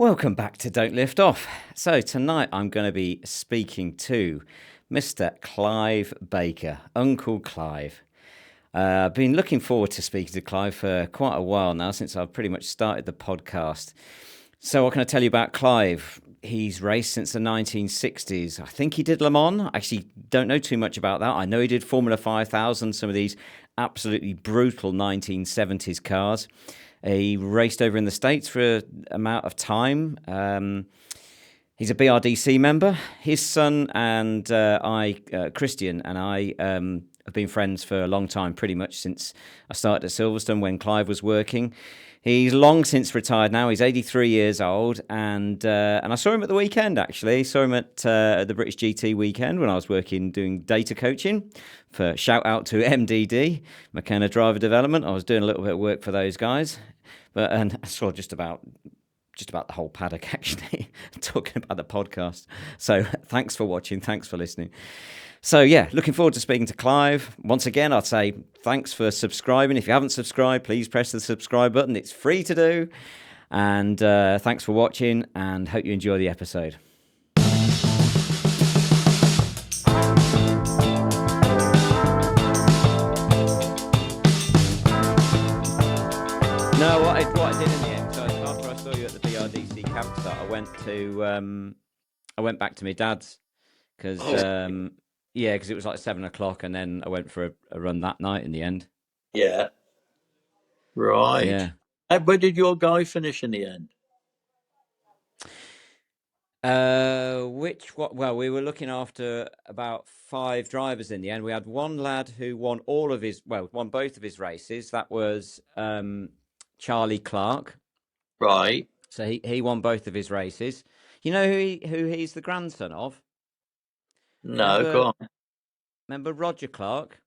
Welcome back to Don't Lift Off. So tonight I'm going to be speaking to Mr. Clive Baker, Uncle Clive. I've been looking forward to speaking to Clive for quite a while now, since I've pretty much started the podcast. So what can I tell you about Clive? He's raced since the 1960s. I think he did Le Mans. I actually don't know too much about that. I know he did Formula 5000, some of these absolutely brutal 1970s cars. He raced over in the States for an amount of time. He's a BRDC member. His son and Christian and I have been friends for a long time, pretty much since I started at Silverstone when Clive was working. He's long since retired now. He's 83 years old, and I saw him at the weekend, actually. Saw him at the British GT weekend when I was working doing data coaching. For shout out to MDD, McKenna Driver Development. I was doing a little bit of work for those guys, and I saw just about the whole paddock, actually, talking about the podcast. So thanks for watching. Thanks for listening. So, yeah, looking forward to speaking to Clive. Once again, I'd say thanks for subscribing. If you haven't subscribed, please press the subscribe button. It's free to do. And thanks for watching, and hope you enjoy the episode. No, what I did in the end, so after I saw you at the BRDC campsite, I went back to my dad's because... Yeah, because it was like 7 o'clock, and then I went for a run that night in the end. Yeah. Right. Yeah. And where did your guy finish in the end? Well, we were looking after about 5 drivers in the end. We had one lad who won won both of his races. That was Charlie Clark. Right. So he won both of his races. You know who he's the grandson of? No, go on. Remember Roger Clark?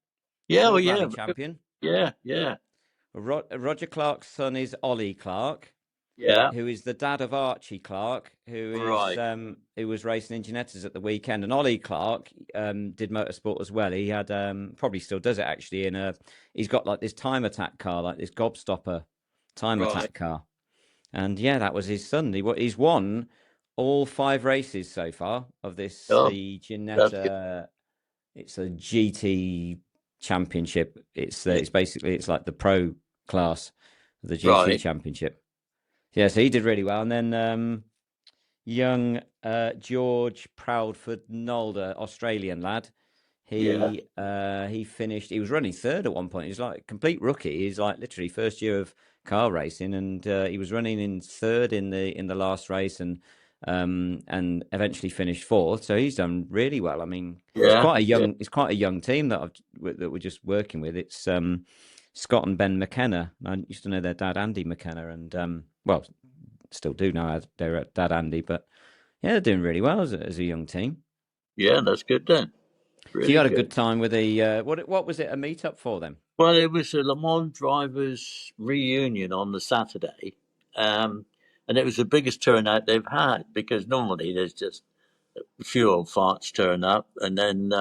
Yeah, well, rally champion. Yeah. Roger Clark's son is Ollie Clark. Yeah. Who is the dad of Archie Clark, who was racing in Ginettas at the weekend. And Ollie Clark did motorsport as well. He had probably still does it actually. He's got like this time attack car, like this gobstopper time attack car. And yeah, that was his son. He's won all 5 races so far of this the Ginetta. It's a GT championship. It's basically like the pro class of the GT championship. Yeah, so he did really well. And then young George Proudford Nolder, Australian lad, he finished. He was running third at one point. He was like a complete rookie. He's like literally first year of car racing, and he was running in third in the last race, and eventually finished 4th. So he's done really well. I mean, it's quite a young team that we're just working with. It's Scott and Ben McKenna. I used to know their dad Andy McKenna, and well, still do now. They're dad Andy, but yeah, they're doing really well as a young team. Yeah, that's good then. Really so you had a good time with what was it, a meetup for them? Well, it was a Le Mans drivers reunion on the Saturday, and it was the biggest turnout they've had, because normally there's just a few old farts turn up, and then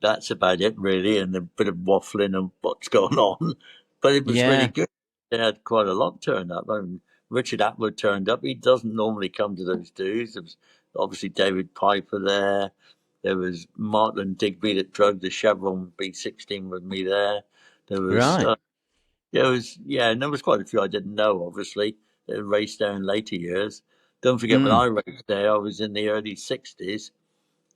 that's about it, really, and a bit of waffling and what's going on. But it was really good. They had quite a lot turn up. I mean, Richard Atwood turned up. He doesn't normally come to those dues. There was obviously David Piper there. There was Martin Digby that drove the Chevron B16 with me there. There was, and there was quite a few I didn't know, obviously, that raced there in later years. Don't forget, when I raced there, I was in the early 60s.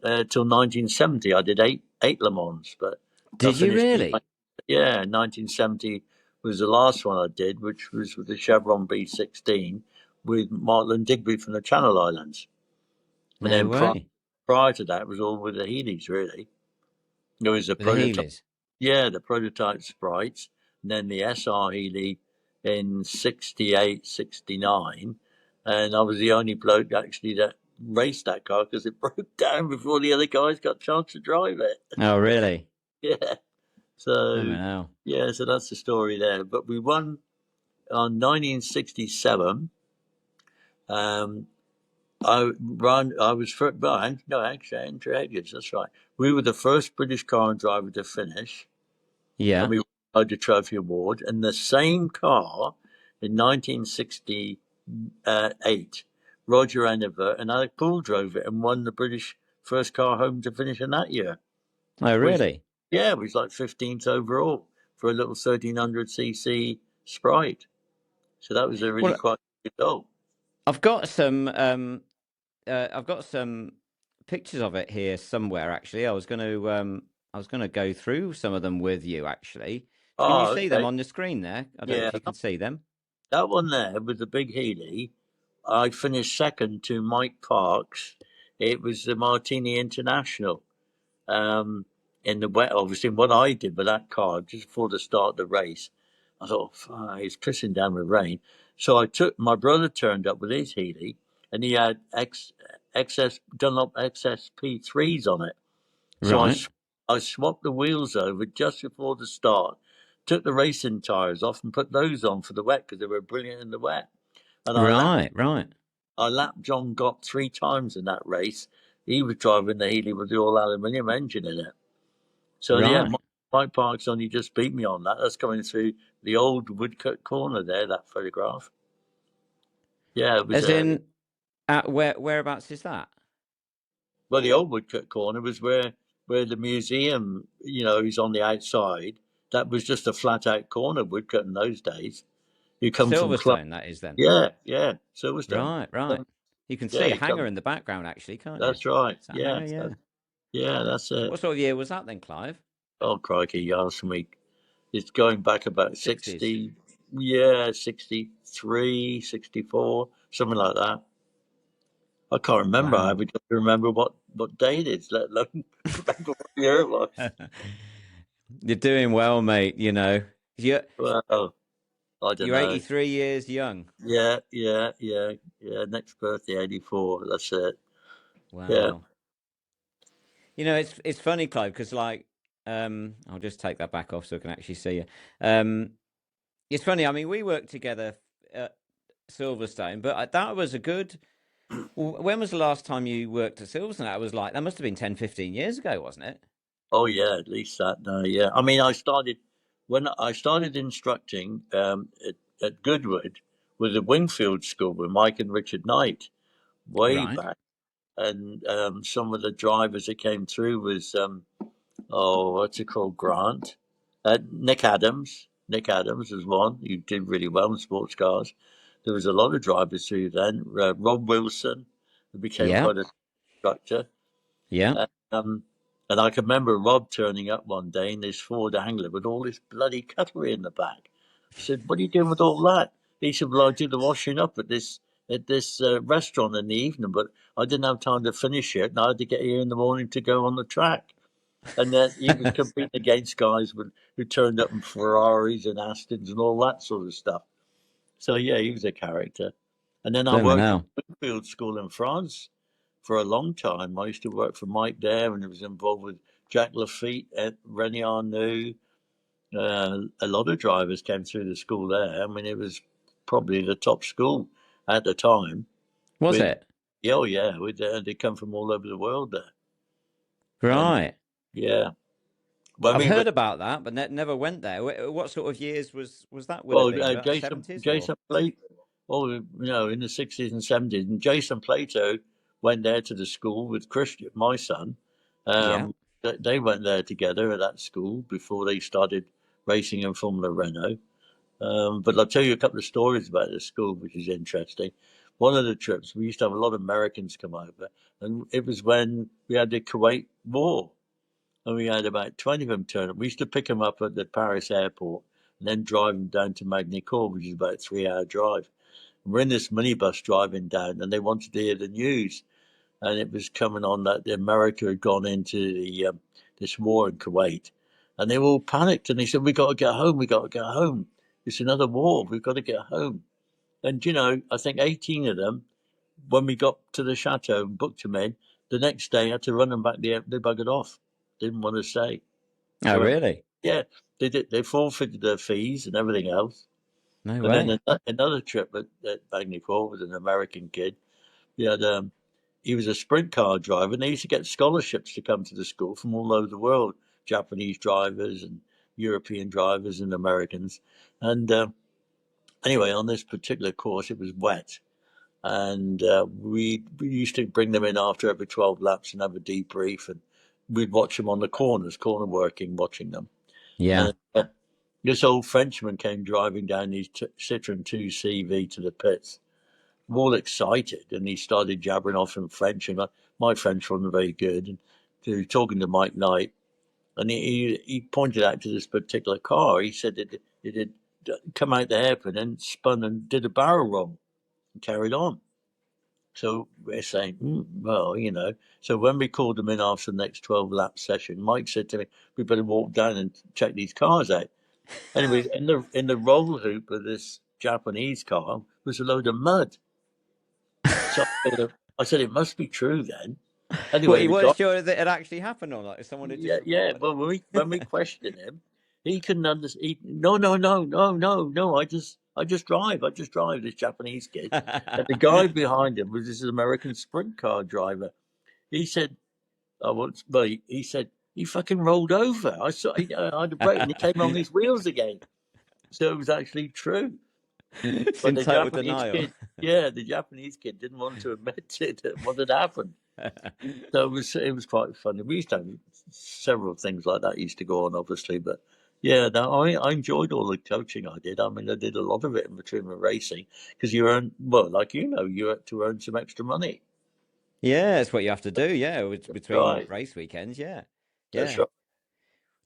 Till 1970, I did eight Le Mans. But did you really? 1970 was the last one I did, which was with the Chevron B16 with Martin Digby from the Channel Islands. And then prior to that, it was all with the Healeys, really. There was a prototype. Yeah, the prototype Sprites, and then the SR Healey in 68, 69. And I was the only bloke actually that raced that car because it broke down before the other guys got a chance to drive it. Oh, really? Yeah. So, so that's the story there. But we won on 1967. I was first. Well, no, actually, Andrew Edwards. That's right. We were the first British car and driver to finish. Yeah. And we won the trophy award. And the same car in 1969 1978. Roger Enivert and Alec Poole drove it and won the British first car home to finish in that year. Oh, Which, really? yeah, it was like 15th overall for a little 1300cc Sprite. So that was a really Well, quite good result. I've got some I've got some pictures of it here somewhere. Actually, I was going to go through some of them with you. Actually, can you Oh, see them okay. on the screen there? I don't know Yeah, if you can see them. that one there with the big Healy, I finished second to Mike Parks. It was the Martini International. Um, in the wet, obviously, what I did with that car just before the start of the race, I thought, it's pissing down with rain. So I took my brother turned up with his Healy, and he had XS Dunlop XSP3s on it. So Right, I swapped the wheels over just before the start, took the racing tyres off, and put those on for the wet because they were brilliant in the wet. And right. I lapped John Gott 3 times in that race. He was driving the Healy with the all aluminium engine in it. So yeah, Right. Mike Parks only just beat me on that. That's coming through the old woodcut corner there. That photograph. Yeah, it was As in, whereabouts is that? well, the old woodcut corner was where the museum, is on the outside. That was just a flat out corner woodcut in those days. You come from Club, Silverstone, that is then. yeah, Silverstone. Right. Um, You can yeah, see a you hangar come. in the background, actually, can't you? That's right. Is that a hangar? Yeah. Yeah, that's it. What sort of year was that then, Clive? Oh crikey, you asked me. It's going back about 60s. 60, yeah, 63, 64, something like that. I can't remember. I Wow. would just remember what day it is, let alone remember what year it was. You're doing well, mate. You're Well, I don't you're know. 83 years young. Yeah. Next birthday, 84. That's it. Yeah. Wow. It's funny, Clive, because I'll just take that back off so I can actually see you. Um, it's funny. I mean, we worked together at Silverstone, but that was a good. When was the last time you worked at Silverstone? That must have been 10, 15 years ago, wasn't it? Oh, yeah, at least that. No, yeah. I mean, when I started instructing at Goodwood with the Wingfield School with Mike and Richard Knight way Right. back. And some of the drivers that came through was what's it called, Grant, Nick Adams. Nick Adams was one who did really well in sports cars. There was a lot of drivers through then. Rob Wilson, who became Yeah. quite a instructor. Yeah. Um, and I can remember Rob turning up one day in his Ford Angler with all this bloody cutlery in the back. I said, "What are you doing with all that?" He said, "Well, I do the washing up at this restaurant in the evening, but I didn't have time to finish it, and I had to get here in the morning to go on the track." And then he was competing against guys who turned up in Ferraris and Astons and all that sort of stuff. So yeah, he was a character. And then I Blimey worked at now. Wingfield School in France for a long time. I used to work for Mike there, and I was involved with Jack Lafitte, René Arnoux. A lot of drivers came through the school there. I mean, it was probably the top school at the time. Was With it? oh yeah, they come from all over the world there, and Right. yeah. When I've we were heard about that, but never went there. What sort of years was that would have well, been? About Jason 70s or? Jason Plato, in the 60s and 70s, and Jason Plato went there to the school with Christian, my son. Yeah. They went there together at that school before they started racing in Formula Renault. But I'll tell you a couple of stories about the school, which is interesting. One of the trips, we used to have a lot of Americans come over, and it was when we had the Kuwait War, and we had about 20 of them turn up. We used to pick them up at the Paris airport and then drive them down to Magny-Cours, which is about a 3 hour drive. And we're in this minibus driving down, and they wanted to hear the news. And it was coming on that America had gone into this war in Kuwait. And they were all panicked, and they said, "We got to get home, we got to get home. It's another war, we've got to get home." And, I think 18 of them, when we got to the chateau and booked them in, the next day I had to run them back. They buggered off. Didn't want to stay. Oh, They went, really? yeah, they did. They forfeited their fees and everything else. No And then way. another trip at Bagnicor with an American kid. He had he was a sprint car driver, and they used to get scholarships to come to the school from all over the world, Japanese drivers and European drivers and Americans. And anyway, on this particular course, it was wet. And we used to bring them in after every 12 laps and have a debrief. And we'd watch them on the corners, corner working, watching them. Yeah. And this old Frenchman came driving down his Citroen 2CV to the pits, all excited, and he started jabbering off in French. And my French wasn't very good. And he was talking to Mike Knight, and he pointed out to this particular car. He said it had come out the hairpin and spun and did a barrel roll and carried on. So we're saying, well, So when we called them in after the next 12 lap session, Mike said to me, we better walk down and check these cars out. Anyway, in the roll hoop of this Japanese car was a load of mud. So I said, it must be true then. Well, Anyway, you the weren't guy, sure that it actually happened or not. If someone had just yeah. reported Well, when we questioned him, he couldn't understand. No, no, no, no, no, no. I just drive. I just drive. This Japanese kid, and the guy it. behind him was this American sprint car driver. He said, "I want." Well, he said he fucking rolled over. I had a brake, and he came on his wheels again. So it was actually true. It's But in the total Japanese denial. kid, yeah, the Japanese kid didn't want to admit it. What had happened? So it was quite funny. We used to have several things like that used to go on, obviously, but yeah, no, I enjoyed all the coaching I did. I mean, I did a lot of it in between the racing because you earn, well, like you had to earn some extra money. Yeah, it's what you have to do. Yeah, between Right, race weekends. Yeah, that's yeah. right.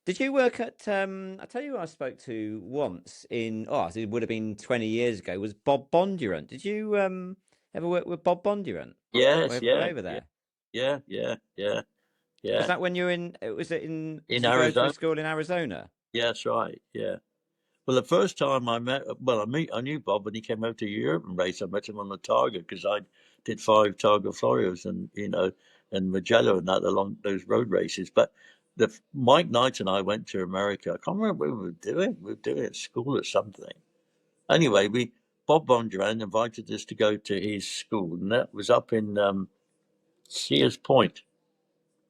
Did you work at? I tell you, who I spoke to once in. Oh, it would have been 20 years ago. Was Bob Bondurant? Did you ever work with Bob Bondurant? Yes, Way yeah, over yeah, there. yeah, yeah, yeah, Was yeah. that when you were in? Was it in? In Did you go through Arizona, school in Arizona? yeah, that's right. Yeah. Well, the first time I knew Bob when he came over to Europe and race. I met him on the Targa because I did 5 Targa Florios and and Mugello and that along those road races. But Mike Knight and I went to America. I can't remember what we were doing. We were doing it at school or something. Anyway, we Bob Bondurant invited us to go to his school, and that was up in Sears Point.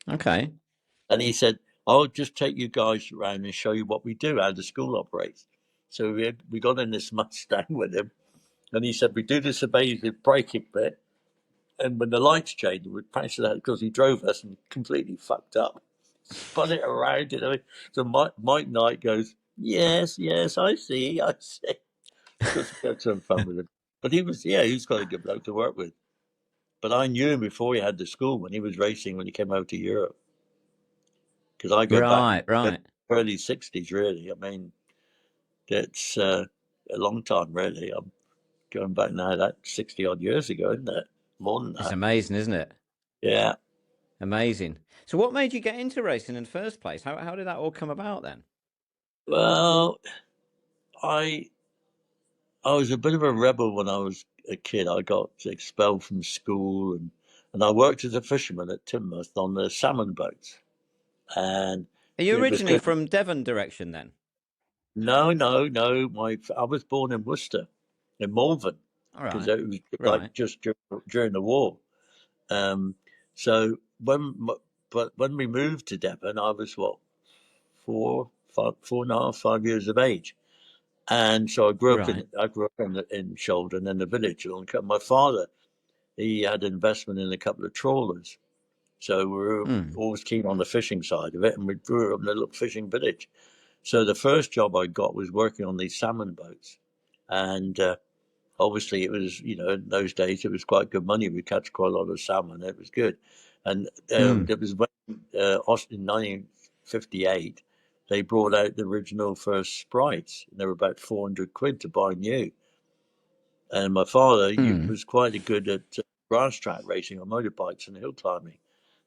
Okay. And he said, "I'll just take you guys around and show you what we do, how the school operates." So we got in this Mustang with him. And he said, we do this amazing braking bit. And when the lights changed, we'd press that because he drove us and completely fucked up. Spun it around, So Mike Knight goes, yes, yes, I see, I see. Because we had some fun with him. But he was quite a good bloke to work with. But I knew him before he had the school when he was racing when he came over to Europe. Because I go back Right, right. early 60s, really. I mean, that's a long time, really. I'm going back now, that's 60 odd years ago, isn't it? More than It's that. amazing, isn't it? Yeah. Amazing. So, what made you get into racing in the first place? How did that all come about then? Well, I I was a bit of a rebel when I was a kid. I got expelled from school and I worked as a fisherman at Teignmouth on the salmon boats. And Are you it was originally good. from Devon direction then? No, no, no. I was born in Worcester, in Malvern, All because right, it was like right, just during the war. Um, so but when we moved to Devon, I was what, 4.5, 5 years of age. And so right. I grew up in Sholden in the village. My father, he had investment in a couple of trawlers, so we were Hmm. always keen on the fishing side of it, and we grew up in a little fishing village. So the first job I got was working on these salmon boats, and obviously it was, in those days it was quite good money. We catch quite a lot of salmon. It was good, and Hmm. it was when Austin 1958 they brought out the original first Sprites, and they were about 400 quid to buy new. And my father Hmm. was quite good at grass track racing on motorbikes and hill climbing,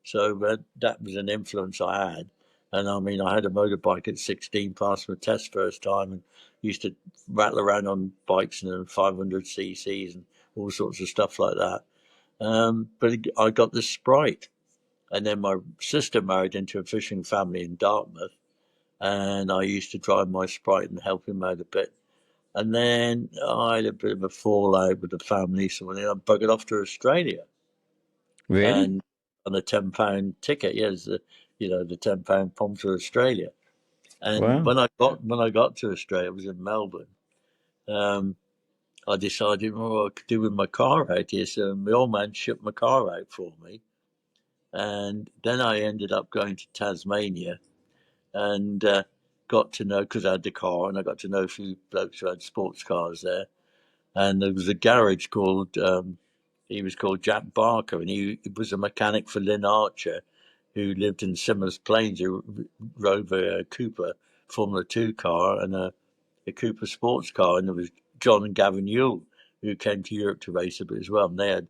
so that was an influence I had. And I mean, I had a motorbike at 16, passed my test first time, and used to rattle around on bikes and 500 cc's and all sorts of stuff like that. But I got this Sprite, and then my sister married into a fishing family in Dartmouth, and I used to drive my Sprite and help him out a bit. And then I had a bit of a fallout with the family, so then I buggered off to Australia Really? and on a £10 ticket. Yes, the £10 pom to Australia. And Wow. when I got to Australia, it was in Melbourne. Um, I decided what I could do with my car out here. So my old man shipped my car out for me. And then I ended up going to Tasmania and got to know, because I had the car, and I got to know a few blokes who had sports cars there. And there was a garage called, he was called Jack Barker, and he was a mechanic for Lynn Archer, who lived in Simers Plains, who drove a Cooper Formula 2 car and a Cooper sports car. And there was John and Gavin Yule, who came to Europe to race a bit as well. And they had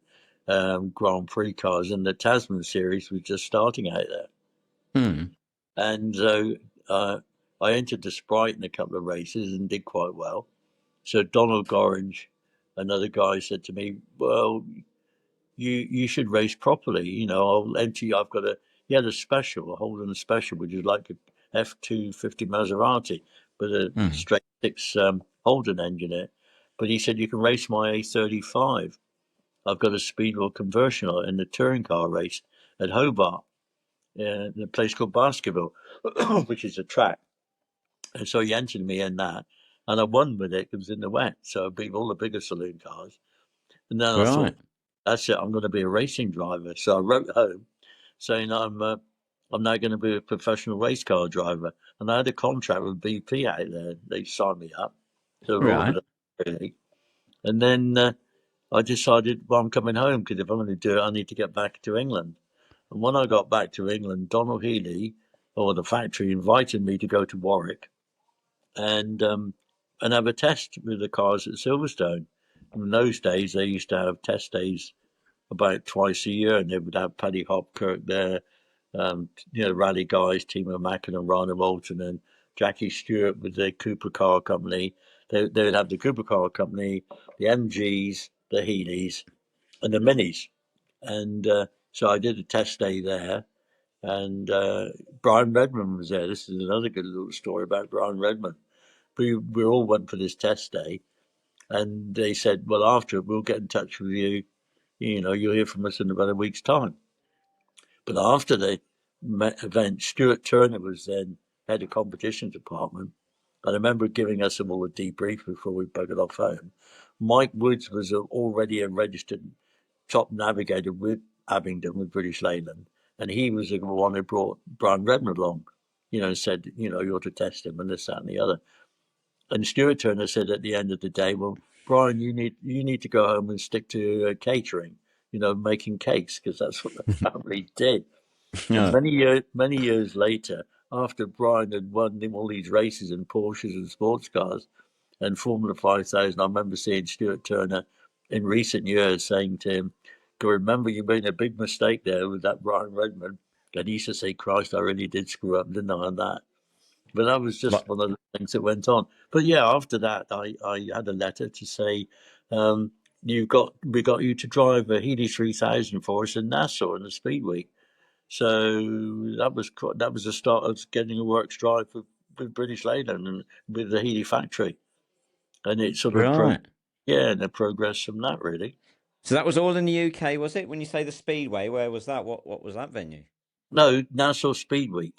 Grand Prix cars, and the Tasman series was just starting out there. Hmm. And so I entered the Sprite in a couple of races and did quite well. So Donald Gorringe, another guy, said to me, "Well, you should race properly. You know, I'll enter you. I've got a." He had a special, a Holden special, which is like a F250 Maserati, with a Hmm. straight six Holden engine in it. But he said you can race my A35. I've got a speedwell conversion on it in the touring car race at Hobart, in a place called Baskerville, which is a track. And so he entered me in that, and I won with it. It was in the wet, so I beat all the bigger saloon cars. And then I thought, Right. that's it. I'm going to be a racing driver. So I wrote home saying I'm now going to be a professional race car driver. And I had a contract with BP out there. They signed me up. So we're all Right. really. And then I decided, well, I'm coming home because if I'm going to do it, I need to get back to England. And when I got back to England, Donald Healey, or the factory, invited me to go to Warwick and um, and have a test with the cars at Silverstone. In those days, they used to have test days about twice a year, and they would have Paddy Hopkirk there, rally guys, Timo Mackin and Rana Moulton and Jackie Stewart with the Cooper Car Company. They would have the Cooper Car Company, the MGs, the Healeys, and the Minis. And so I did a test day there, and Brian Redmond was there. This is another good little story about Brian Redmond. We all went for this test day, and they said, well, after it, we'll get in touch with you. You know, you'll hear from us in about a week's time. But after the event, Stuart Turner was then head of competition department. And I remember giving us all a debrief before we buggered off home. Mike Woods was already a registered top navigator with Abingdon, with British Leyland. And he was the one who brought Brian Redmond along, and said, you ought to test him and this, that, and the other. And Stuart Turner said at the end of the day, well, Brian, you need to go home and stick to catering, making cakes, because that's what the family did. And Yeah. many years later, after Brian had won all these races in Porsches and sports cars and Formula 5000, I remember seeing Stuart Turner in recent years saying to him, "Go, remember you made a big mistake there with that Brian Redmond." And he used to say, "Christ, I really did screw up, didn't I, on that?" But that was just Like, one of the things that went on. But yeah, after that, I had a letter to say, we got you to drive a Healy 3000 for us in Nassau in the Speed Week. So that was the start of getting a works drive with British Leyland and with the Healy factory, and it sort of right. and it progressed from that really. So that was all in the UK, was it? When you say the Speedway, where was that? What was that venue? No, Nassau Speed Week.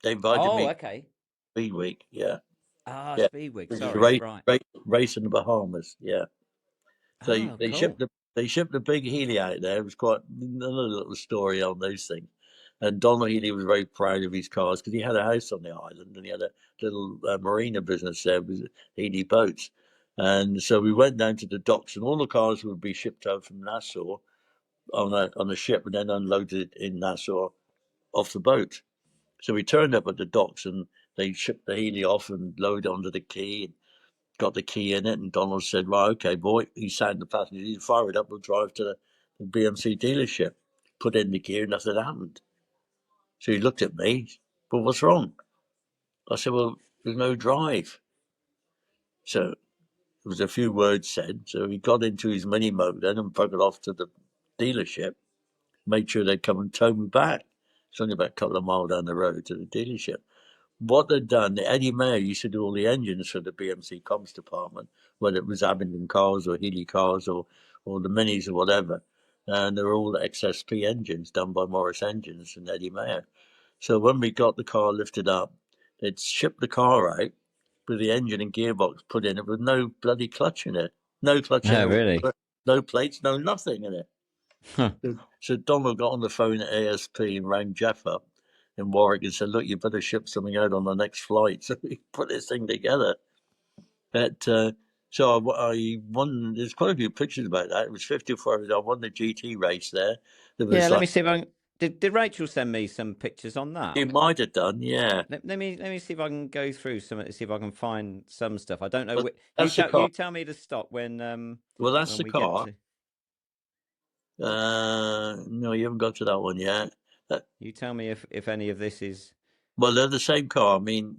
They invited Oh, me to okay. Speed Week. Yeah, Ah, yeah. Speedweek. It was a Sorry. Right. race in the Bahamas. Yeah. So Oh, cool. they shipped the big Healy out there. It was quite another little story on those things. And Donald Healy was very proud of his cars because he had a house on the island and he had a little marina business there with Healy boats. And so we went down to the docks, and all the cars would be shipped out from Nassau on a ship and then unloaded in Nassau off the boat. So we turned up at the docks and they shipped the Healy off and loaded onto the quay, got the key in it, and Donald said, "Right, okay, boy." He signed the passenger. "You fire it up. We'll drive to the BMC dealership." Put in the gear, nothing happened. So he looked at me. "Well, what's wrong?" I said, "Well, there's no drive." So there was a few words said. So he got into his mini motor then and buggered off to the dealership. Made sure they'd come and tow me back. It's only about a couple of miles down the road to the dealership. What they'd done, Eddie Mayer used to do all the engines for the BMC comms department, whether it was Abingdon cars or Healy cars or the Minis or whatever. And they were all XSP engines done by Morris Engines and Eddie Mayer. So when we got the car lifted up, they'd shipped the car out with the engine and gearbox put in it with no bloody clutch in it. no clutch Oh, air, really? no plates, no nothing in it. Huh. So Donald got on the phone at ASP and rang Jeff up in Warwick and said, "Look, you better ship something out on the next flight." So we put this thing together. But so I won. There's quite a few pictures about that. It was 54 hours. I won the GT race there. There Yeah, was let like me see if I can. Did Rachel send me some pictures on that? you might have done, yeah. Let me see if I can go through some, see if I can find some stuff. I don't know. But You that's the tell car. me to stop Well, that's when the we get car. to. No, you haven't got to that one yet. That, You tell me if any of this is. well, they're the same car. I mean,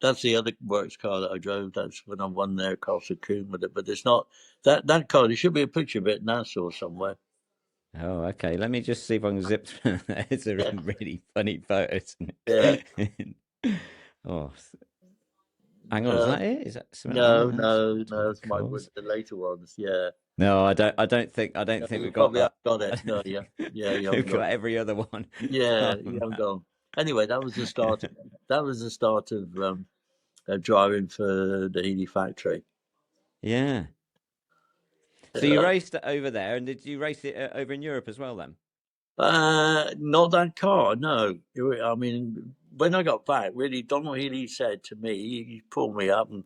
that's the other works car that I drove. That's when I won there, Castle Coombe with it. But it's not that car. There should be a picture of it in Nassau somewhere. Oh, okay. Let me just see if I can zip through. It's a Yeah, really funny photo, isn't yeah. it? Oh, hang on. Is Uh, that it? Is that something like no, that? no, no. Tour That's my calls? the later ones. Yeah. No, I don't. I don't No, think you we've got probably that. haven't got it. No, yeah, yeah, you haven't We've got got it. every other one. Yeah, Oh, you haven't man. got 'em. Anyway, that was the start. That was the start of driving for the Healy factory. Yeah. So you Yeah. raced it over there, and did you race it over in Europe as well then? Not that car, no. I mean, when I got back, really, Donald Healy said to me, he pulled me up and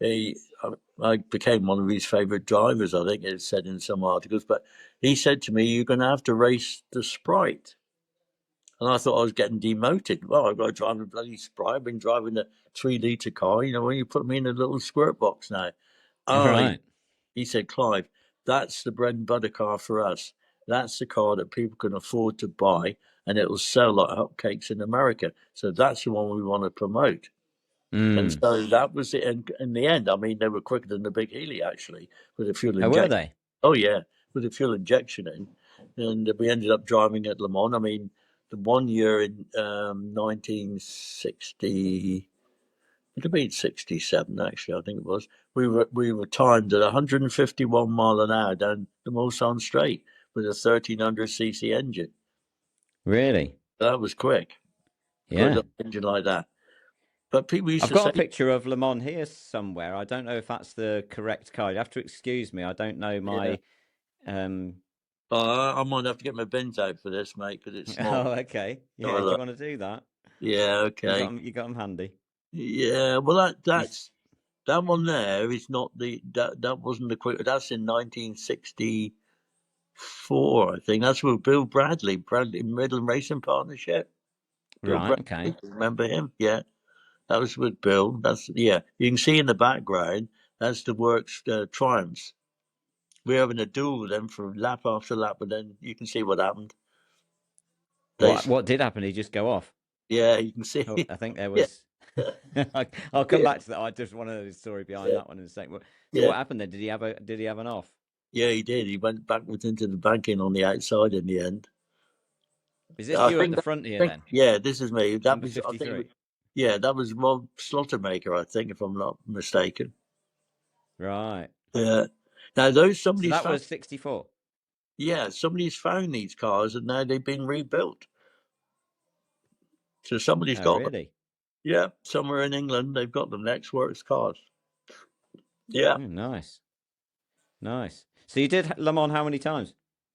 he, I became one of his favourite drivers, I think it said in some articles, but he said to me, "You're going to have to race the Sprite." And I thought I was getting demoted. Well, I've got to drive a bloody Sprite. I've been driving a 3 litre car. You know, when you put me in a little squirt box now. Oh, Right. he said, "Clive, that's the bread and butter car for us. That's the car that people can afford to buy and it'll sell like hotcakes in America. So that's the one we want to promote." And Mm. so that was it. And in the end, I mean, they were quicker than the big Healy actually with a fuel Oh, were injection. they? Oh, yeah, with a fuel injection in. And we ended up driving at Le Mans. I mean, the one year in 1960, it would have been 67 actually, I think it was. We were timed at 151 mile an hour down the Mulsanne Straight with a 1300 cc engine. Really? That was quick for a Yeah. little engine like that. But people used I've to got say, a picture of Le Mans here somewhere. I don't know if that's the correct car. You have to excuse me. I don't know yeah, my. Um. oh, I might have to get my bins out for this, mate, because it's small. Oh, okay. Oh, Yeah. Do you look. want to do that? Yeah, okay. You got them handy. Yeah, well, You, that one there is not that wasn't the quick. That's in 1964, I think. That's with Bill Bradley Midland Racing Partnership. Bill right. Bradley, Okay. remember him? Yeah, that was with Bill. That's yeah. You can see in the background. That's the Works Triumphs. We're having a duel with them for lap after lap, but then you can see what happened. They, What did happen? Did he just go off? yeah, you can see. Oh, I think there Yeah, was. I'll come yeah, back to that. I just want to know the story behind yeah, that one in a second. So yeah. what happened then? Did he have an off? Yeah, he did. He went backwards into the banking on the outside in the end. Is this I you at think the front here I think then? yeah, this is me. That Number was I think it was, 53. yeah, that was Rob Slaughtermaker, I think, if I'm not mistaken. Right. Yeah. Now those So somebody's that found was 64. somebody's found these cars and now they've been rebuilt. So somebody's Oh, got them. really? Yeah, somewhere in England they've got them. Next Works cars. Yeah. Oh, nice. Nice. So you did Le Mans how many times?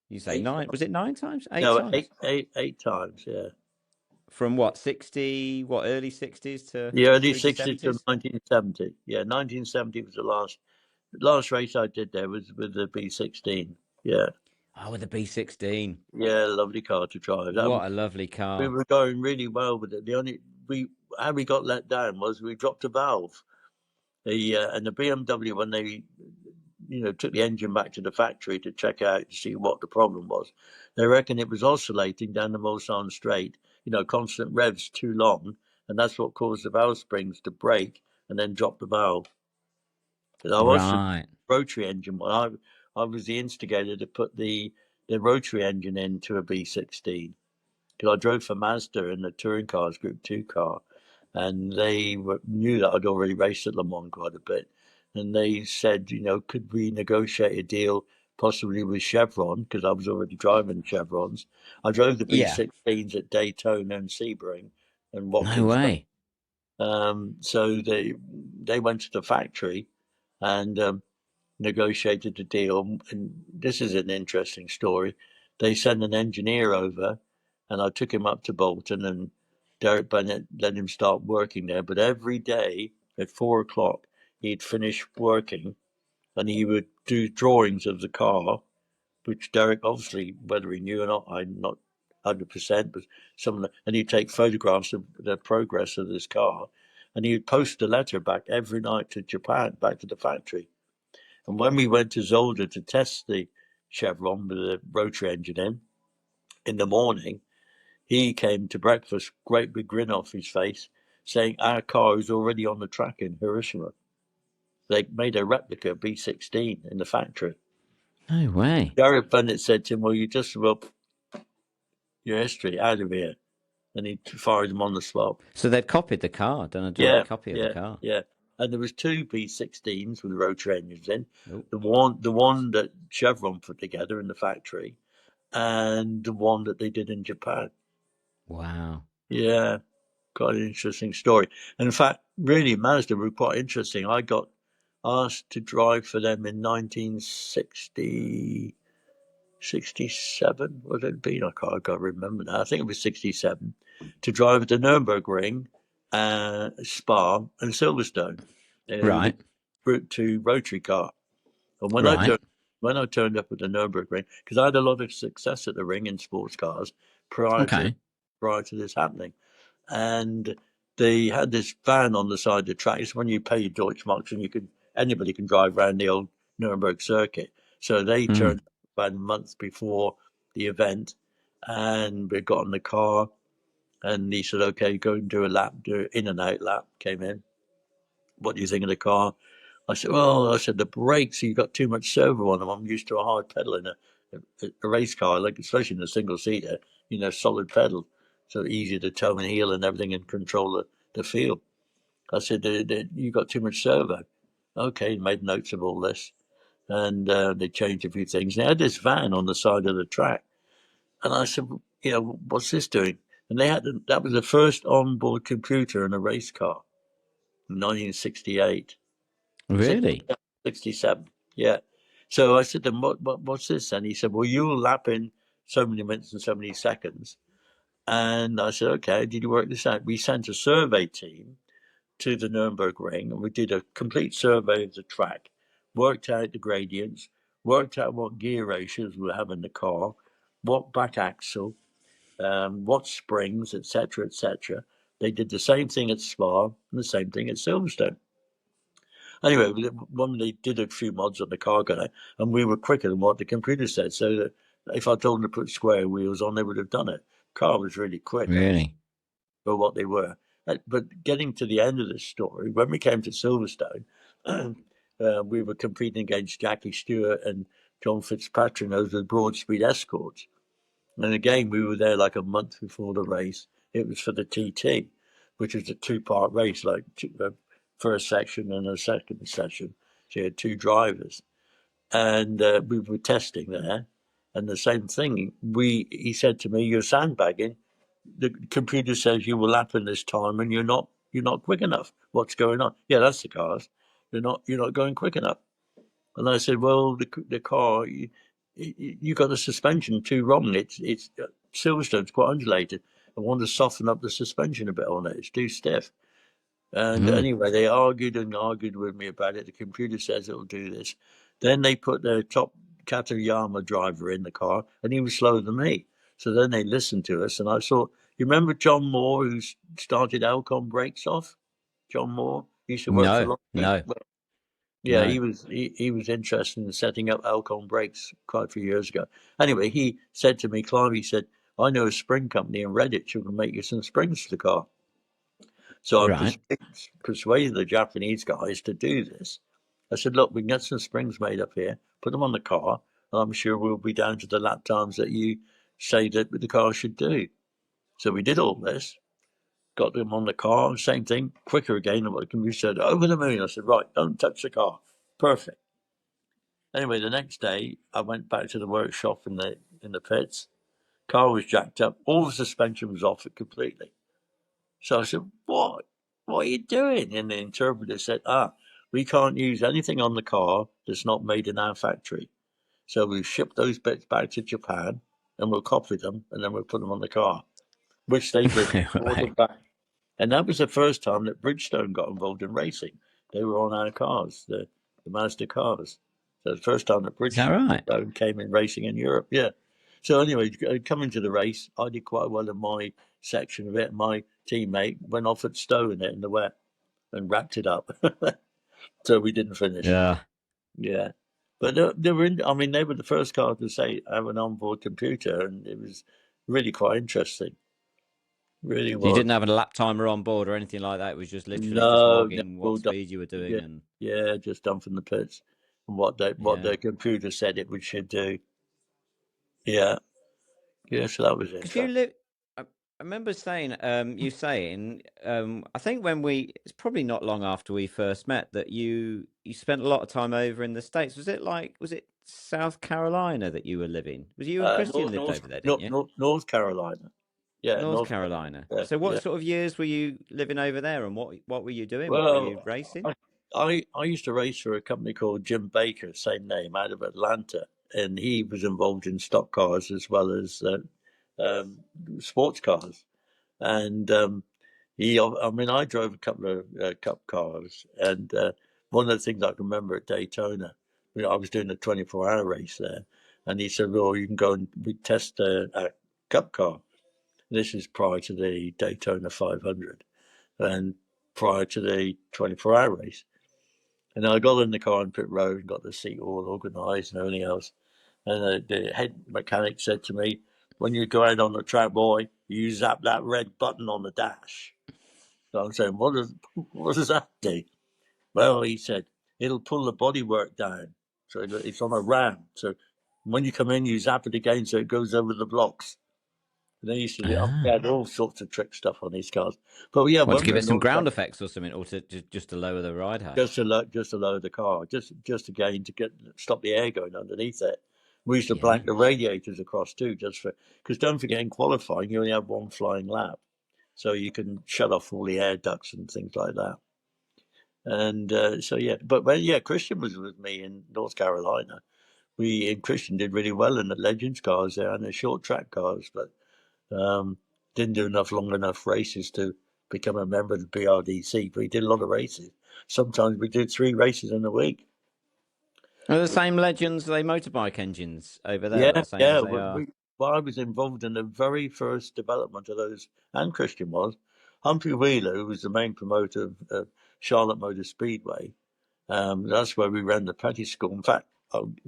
You say Eight nine. Was it 9 times? Eight no, times? eight times, yeah. From what, 60, what, early 60s to The early through to sixties to 70s? 1970. Yeah, 1970 was the last race I did there was with the B16. Yeah. Oh, with the B16. Yeah, lovely car to drive. What a lovely We car. were going really well with it. The only we how we got let down was we dropped a valve. The BMW when they took the engine back to the factory to check out to see what the problem was, they reckon it was oscillating down the Mulsanne Straight. Constant revs too long, and that's what caused the valve springs to break and then drop the valve. And I was the Right. rotary engine one. I was the instigator to put the rotary engine into a B16 because I drove for Mazda in the touring cars Group 2 car, and knew that I'd already raced at Le Mans quite a bit, and they said, could we negotiate a deal possibly with Chevron because I was already driving Chevrons. I drove the Yeah. B16s at Daytona and Sebring and No Watkins. way. So they went to the factory, and negotiated a deal, and this is an interesting story. They sent an engineer over, and I took him up to Bolton, and Derek Bennett let him start working there. But every day at 4 o'clock, he'd finish working, and he would do drawings of the car, which Derek, obviously, whether he knew or not, I'm not 100%, but and he'd take photographs of the progress of this car, and he would post a letter back every night to Japan, back to the factory. And when we went to Zolder to test the Chevron with the rotary engine in the morning, he came to breakfast, great big grin off his face, saying our car is already on the track in Hiroshima. They made a replica B16 in the factory. No way. Gareth Bennett said to him, well, you just rub your history out of here. And he fired him on the spot. So they'd copied the car, done a direct Yeah, copy of the yeah, car. yeah. And there was two B16s with rotary engines in. Oh, The one that Chevron put together in the factory, and the one that they did in Japan. wow. Yeah, quite an interesting story. And in fact, really, Mazda were quite interesting. I got asked to drive for them in 1960, 67, would it been? I can't remember now. I think it was 67, to drive at the Nurburgring, Spa, and Silverstone. It was a Right, Route 2 rotary car. And right. when I turned up at the Nurburgring, because I had a lot of success at the ring in sports cars Okay. prior to this happening, and they had this van on the side of the track. It's when you pay your Deutschmarks and anybody can drive around the old Nuremberg circuit. So they Mm. turned up about a month before the event, and we got in the car, and he said, "Okay, go and do a lap, do an in and out lap." Came in. What do you think of the car? I said, well, I said, the brakes, you got too much servo on them. I'm used to a hard pedal in a race car, like especially in a single seater, solid pedal. So easy to toe and heel and everything and control the feel. I said, you got too much servo. Okay, made notes of all this. And they changed a few things. They had this van on the side of the track. And I said, what's this doing? And that was the first onboard computer in a race car, 1968. Really? 67. Yeah. So I said to him, what's this? And he said, well, you'll lap in so many minutes and so many seconds. And I said, okay, did you work this out? We sent a survey team to the Nurburgring, and we did a complete survey of the track, worked out the gradients, worked out what gear ratios we have in the car, what back axle, what springs, etc., etc. They did the same thing at Spa and the same thing at Silverstone. Anyway, when they did a few mods on the car gunner, and we were quicker than what the computer said. So that if I told them to put square wheels on, they would have done it. Car was really quick, actually, Really? for what they were. But getting to the end of this story, when we came to Silverstone, we were competing against Jackie Stewart and John Fitzpatrick, those were Broad Speed Escorts. And again, we were there like a month before the race. It was for the TT, which was a two-part race, like first section and a second section. So you had two drivers, and we were testing there. And the same thing, he said to me, "You're sandbagging. The computer says you were lapping this time, and you're not quick enough. What's going on?" Yeah, that's the cars. You're not going quick enough. And I said, well, the car, you got the suspension too wrong. It's Silverstone's quite undulated. I want to soften up the suspension a bit on it. It's too stiff. And Mm. anyway, they argued and argued with me about it. The computer says it'll do this. Then they put their top Katayama driver in the car, and he was slower than me. So then they listened to us, and I saw. You remember John Moore, who started Alcon Brakes off? John Moore he used to work for No, Rotary. no, Yeah, no. he was interested in setting up Alcon brakes quite a few years ago. Anyway, he said to me, Clive, he said, I know a spring company in Redditch who can make you some springs for the car. So I Right. persuaded the Japanese guys to do this. I said, look, we can get some springs made up here, put them on the car, and I'm sure we'll be down to the lap times that you say that the car should do. So we did all this, got them on the car, same thing, quicker again than what the computer said, over the moon. I said, right, don't touch the car. Perfect. Anyway, the next day I went back to the workshop in the pits. Car was jacked up. All the suspension was off it completely. So I said, "What? What are you doing?" And the interpreter said, we can't use anything on the car that's not made in our factory. So we've shipped those bits back to Japan, and we'll copy them, and then we'll put them on the car, which they did, Right. ordered back. And that was the first time that Bridgestone got involved in racing. They were on our cars, the Mazda cars. So the first time that Is that right? Bridgestone came in racing in Europe, yeah. So anyway, coming to the race, I did quite well in my section of it. My teammate went off at stowing it in the wet and wrapped it up. So we didn't finish. Yeah. Yeah. But they were I mean, they were the first car to say have an onboard computer, and it was really quite interesting. Really So you was. didn't have a lap timer on board or anything like that. It was just literally just No, no, logging what all done. speed you were doing Yeah, and yeah, just done from the pits and what yeah. the computer said it would should do. Yeah, yeah. So that was Because you interesting. live, I remember saying, you saying, I think when it's probably not long after we first met that you spent a lot of time over in the States. Was it South Carolina that you were living? Was you and Christian lived over there, didn't you? North Carolina. Yeah, North North Carolina. Carolina. So Yeah, what yeah. sort of years were you living over there, and what were you doing? What were you Well, racing? I used to race for a company called Jim Baker, same name, out of Atlanta, and he was involved in stock cars as well as um, sports cars. And I mean, I drove a couple of cup cars, and one of the things I can remember at Daytona, I was doing a 24-hour race there, and he said, "Well, you can go and we test a cup car." This is prior to the Daytona 500 and prior to the 24-hour race. And I got in the car in pit road and got the seat all organised and everything else. And the head mechanic said to me, "When you go out on the track, boy, you zap that red button on the dash." So I'm saying, what does that do? Well, he said, it'll pull the bodywork down. So it's on a ram. So when you come in, you zap it again so it goes over the blocks. And they used to do, they Ah. had all sorts of trick stuff on these cars. But yeah, Want to when we give were it in some North ground Carolina, effects or something, or just to lower the ride height? just to lower the car, just again to stop the air going underneath it. We used to Yeah. blank the radiators across too, just for because don't forget in qualifying you only have one flying lap, so you can shut off all the air ducts and things like that. And so yeah, but when yeah, Christian was with me in North Carolina. We and Christian did really well in the Legends cars there and the short track cars, but um, didn't do long enough races to become a member of the BRDC. But we did a lot of races. Sometimes we did 3 races in a week. Are the same Legends, are they motorbike engines over there, Yeah, the same yeah. as they are? Well, I was involved in the very first development of those, and Christian was. Humphrey Wheeler, who was the main promoter of Charlotte Motor Speedway. That's where we ran the Penny School. In fact,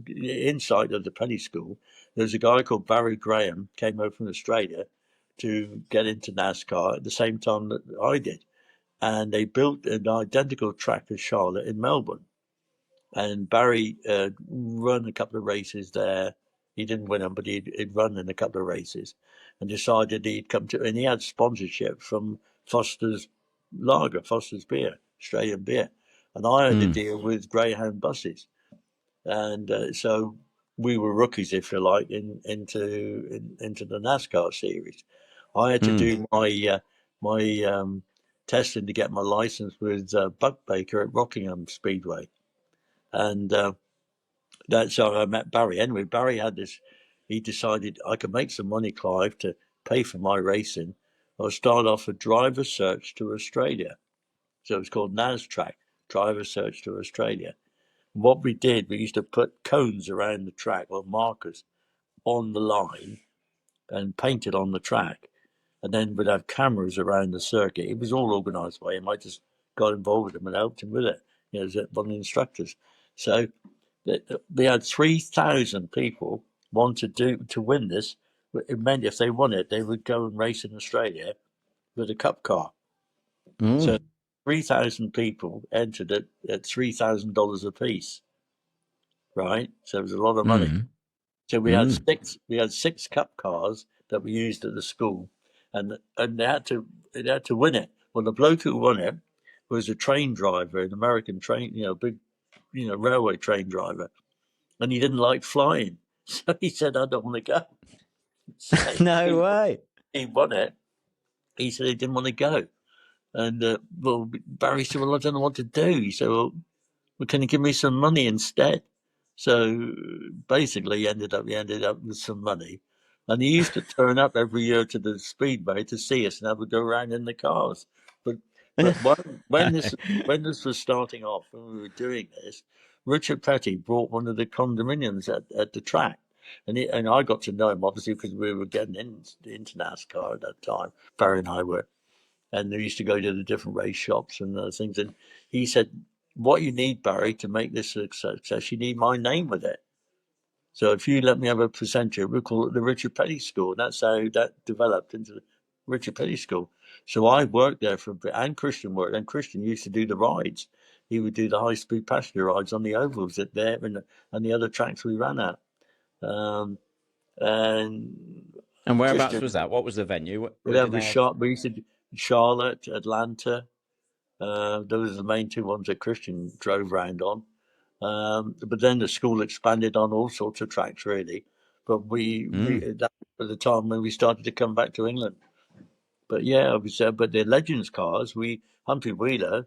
inside of the Penny School, there's a guy called Barry Graham came over from Australia to get into NASCAR at the same time that I did, and they built an identical track as Charlotte in Melbourne. And Barry run a couple of races there. He didn't win them, but he'd run in a couple of races, and decided he'd come to. And he had sponsorship from Foster's Lager, Foster's beer, Australian beer, and I had a Mm. deal with Greyhound buses, and so we were rookies, if you like, into the NASCAR series. I had to Mm. do my testing to get my license with Buck Baker at Rockingham Speedway, and that's how I met Barry. Anyway, Barry had this. He decided I could make some money, Clive, to pay for my racing. I'll start off a driver search to Australia. So it was called NASTRAC, Driver Search to Australia. What we did, we used to put cones around the track or markers on the line and paint it on the track. And then we'd have cameras around the circuit. It was all organised by him. I just got involved with him and helped him with it, as one of the instructors. So we had 3,000 people want to win this. It meant if they won it, they would go and race in Australia with a cup car. So Mm. 3,000 people entered it at $3,000 a piece, right? So it was a lot of money. Mm. So Mm. we had 6 cup cars that we used at the school, and they had to win it. Well, the bloke who won it was a train driver, an American train, big, railway train driver, and he didn't like flying, so he said, "I don't want to go." So No way. he won it. He said he didn't want to go, and well, Barry said, "Well, I don't know what to do." He said, "Well." well, can you give me some money instead? So basically, he ended up with some money, and he used to turn up every year to the speedway to see us and have a go around in the cars. But when this was starting off, when we were doing this, Richard Petty brought one of the condominiums at the track, and I got to know him obviously because we were getting into NASCAR at that time. Barry and I were, and they used to go to the different race shops and things. And he said, "What you need, Barry, to make this a success, you need my name with it. So if you let me have a presenter, we'll call it the Richard Petty School." And that's how that developed into the Richard Petty School. So I worked there for a bit, and Christian worked, and Christian used to do the rides. He would do the high-speed passenger rides on the ovals at there and the other tracks we ran at. And And whereabouts Christian, was that? What was the venue? What that did was they have? shot. We used to do Charlotte, Atlanta. Those are the main two ones that Christian drove around on. But then the school expanded on all sorts of tracks, really. But that was the time when we started to come back to England. But yeah, but the Legends cars, Humphrey Wheeler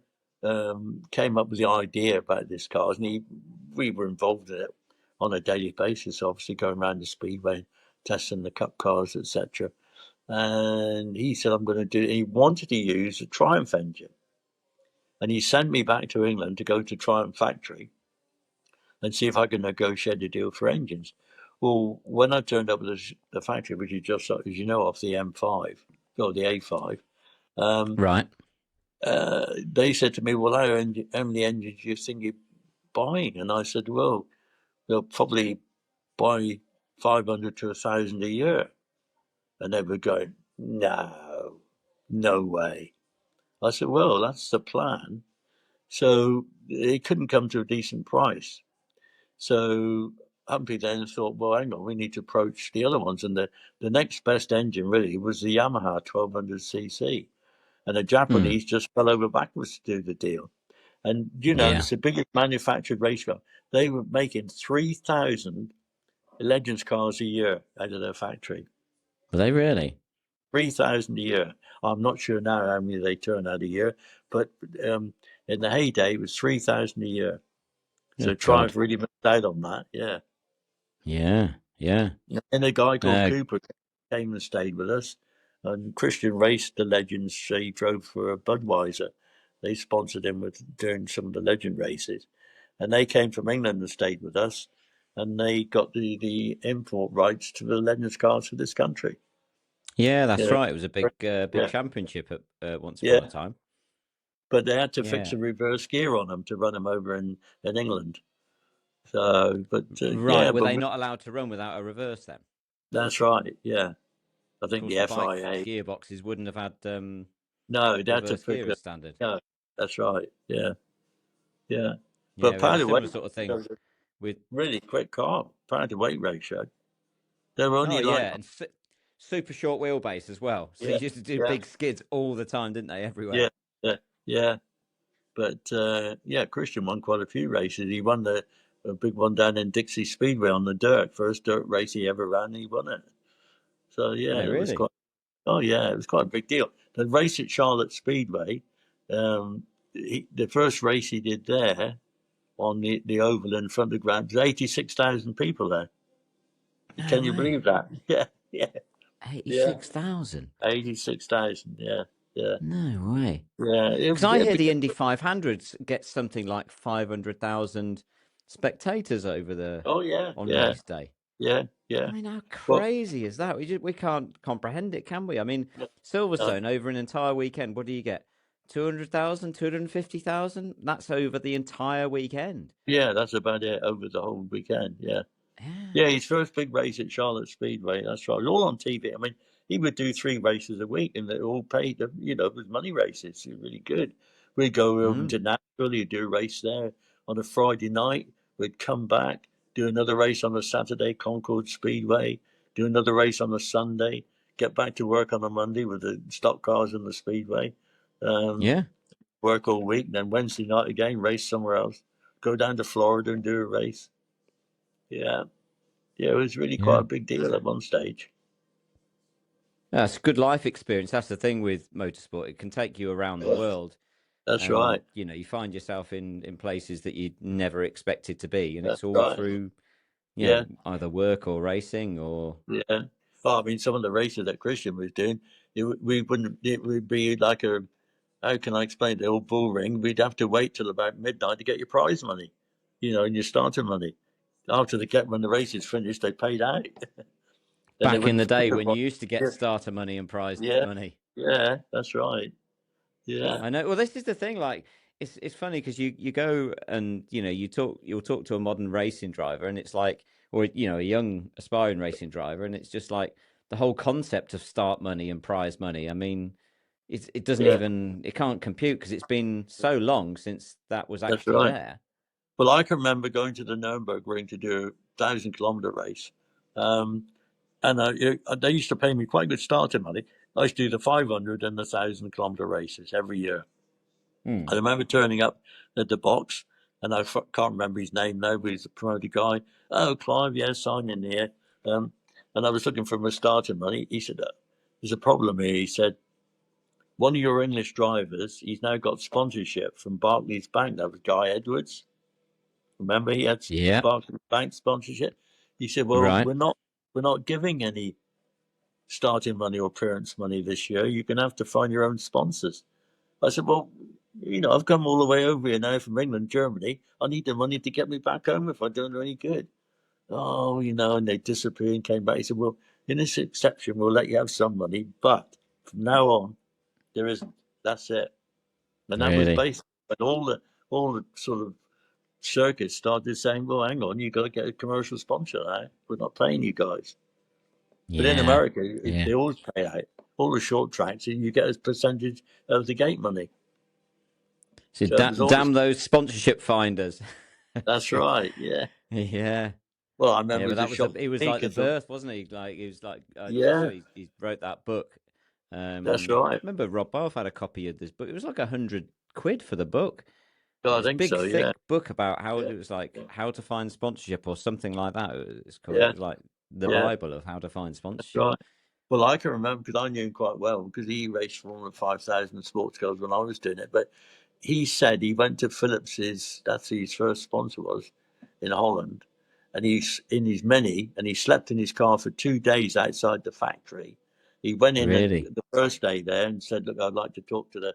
came up with the idea about this cars, and we were involved in it on a daily basis, obviously going around the speedway, testing the cup cars, etc. And he said, "I'm going to do." He wanted to use a Triumph engine. And he sent me back to England to go to Triumph factory and see if I could negotiate a deal for engines. Well, when I turned up at the factory, which is just, as you know, off the M5 or the A5, um, Right. they said to me, "Well, how many engines do you think you're buying?" And I said, "Well, they'll probably buy 500 to 1,000 a year." And they were going, "No, no way." I said, "Well, that's the plan." So it couldn't come to a decent price. So Humphrey then thought, well, hang on, we need to approach the other ones. And the next best engine really was the Yamaha 1200cc. And the Hmm. Japanese just fell over backwards to do the deal. And, Yeah. it's the biggest manufactured race car. They were making 3,000 Legends cars a year out of their factory. Were they really? 3,000 a year. I'm not sure now how many they turn out a year, but in the heyday, it was 3,000 a year. So Good God. Triumph really missed out on that, yeah. Yeah. Yeah. And a guy called Uh, Cooper came and stayed with us. And Christian raced the Legends. He drove for Budweiser. They sponsored him with doing some of the Legend races. And they came from England and stayed with us. And they got the import rights to the Legends cars for this country. yeah, that's Yeah, right. It was a big yeah, championship at once upon a yeah. time. But they had to fix Yeah. a reverse gear on them to run them over in England. So, but Right. yeah, Were but they not allowed to run without a reverse then? that's right. Yeah, I Of think course, the the bike FIA. gearboxes wouldn't have had No, they had to reverse fix gear as it. standard. No, that's right. Yeah, yeah. Yeah, But we had a pound to similar weight sort of thing ratio was a with. really quick car. Pound to weight ratio. They were Oh only like, yeah, and super short wheelbase as well. So you yeah, used to do yeah, big skids all the time, didn't they? yeah, Everywhere. yeah, yeah. But yeah, Christian won quite a few races. He won a big one down in Dixie Speedway on the dirt, first dirt race he ever ran. And he won it. So yeah, Oh it was really? quite. Oh yeah, it was quite a big deal. The race at Charlotte Speedway, the first race he did there on the oval in front of the ground, there's 86,000 people there. No Can you way. believe that? Yeah, yeah, yeah. 86,000. 86,000. Yeah, yeah, No way. yeah. Because I Yeah, hear the because, Indy 500s gets something like 500,000 spectators oh yeah, on yeah, race day. yeah, I yeah. mean, how Well, crazy is that? We can't comprehend it, can we? I mean, no, no. Silverstone over an entire weekend. What do you get? 200,000, 250,000. That's over the entire weekend. Yeah, that's about it over the whole weekend. Yeah. Yeah. Yeah, his first big race at Charlotte Speedway. That's right. All on TV. I mean, he would do 3 races a week, and they're all paid. With money races. They're really good. We'd go over Mm. to Nashville. He'd do a race there on a Friday night. We'd come back, do another race on a Saturday, Concord Speedway. Do another race on a Sunday. Get back to work on a Monday with the stock cars in the Speedway. Um, Yeah. Work all week. Then Wednesday night again, race somewhere else. Go down to Florida and do a race. Yeah. Yeah, it was really quite Yeah. a big deal at one stage. That's a good life experience. That's the thing with motorsport. It can take you around the world. That's and right. you find yourself in places that you never expected to be, and That's it's all right. through Yeah, either work or racing or yeah. Well, I mean, some of the races that Christian was doing, we wouldn't. It would be like a. How can I explain the old bull ring? We'd have to wait till about midnight to get your prize money, and your starter money. After when the race is finished, they paid out. Then they back in wouldn't the split day the when prize. you used to get Yeah, starter money and prize yeah, money. yeah. That's right. Yeah, I know. Well, this is the thing. Like, it's funny because you go and you'll talk to a modern racing driver, and it's like, or a young aspiring racing driver, and it's just like the whole concept of start money and prize money. I mean, it doesn't yeah. even it can't compute because it's been so long since that was That's actually right. there. Well, I can remember going to the Nurburgring to do a 1,000 kilometer race. Um, and they used to pay me quite good starting money. I used to do the 500 and the 1,000 kilometer races every year. I Hmm. remember turning up at the box, and can't remember his name now, but he's a promoted guy. Oh, Clive, yeah, sign in here. Um, and I was looking for my starting money. He said, there's a problem here. He said, one of your English drivers, he's now got sponsorship from Barclays Bank. That was Guy Edwards. Remember, he had Yeah. Barclays Bank sponsorship. He said, "Well, Right. we're not giving any starting money or appearance money this year. You're going to have to find your own sponsors." I said, "Well, I've come all the way over here now from England, Germany. I need the money to get me back home if I don't do any good." Oh, and they disappeared and came back. He said, "Well, in this exception, we'll let you have some money, but from now on, there isn't. That's it." And that was Really. basically, but all the sort of circuits started saying, "Well, hang on, you got to get a commercial sponsor now. We're not paying you guys." But in Yeah. America, Yeah. they always pay out all the short tracks, and you get a percentage of the gate money. So So it was always damn those sponsorship finders. that's right, yeah. Yeah. Well, I Yeah, remember but it that just was shocked he was me like the because birth, wasn't he? Like he was like so yeah, he wrote that book. that's right. I remember Rob Bath had a copy of this book. It was like 100 quid for the book. I This think big so. Yeah, thick book about how yeah, it was like yeah, how to find sponsorship or something like that. It's called. It yeah, was like the yeah. Bible of how to find That's sponsorship. right. Well, I can remember because I knew him quite well because he raced for one of the 5,000 sports cars when I was doing it. But he said he went to Philips's, that's who his first sponsor was, in Holland. And he's in his Mini and he slept in his car for 2 days outside the factory. He went in Really? the first day there and said, "Look, I'd like to talk to the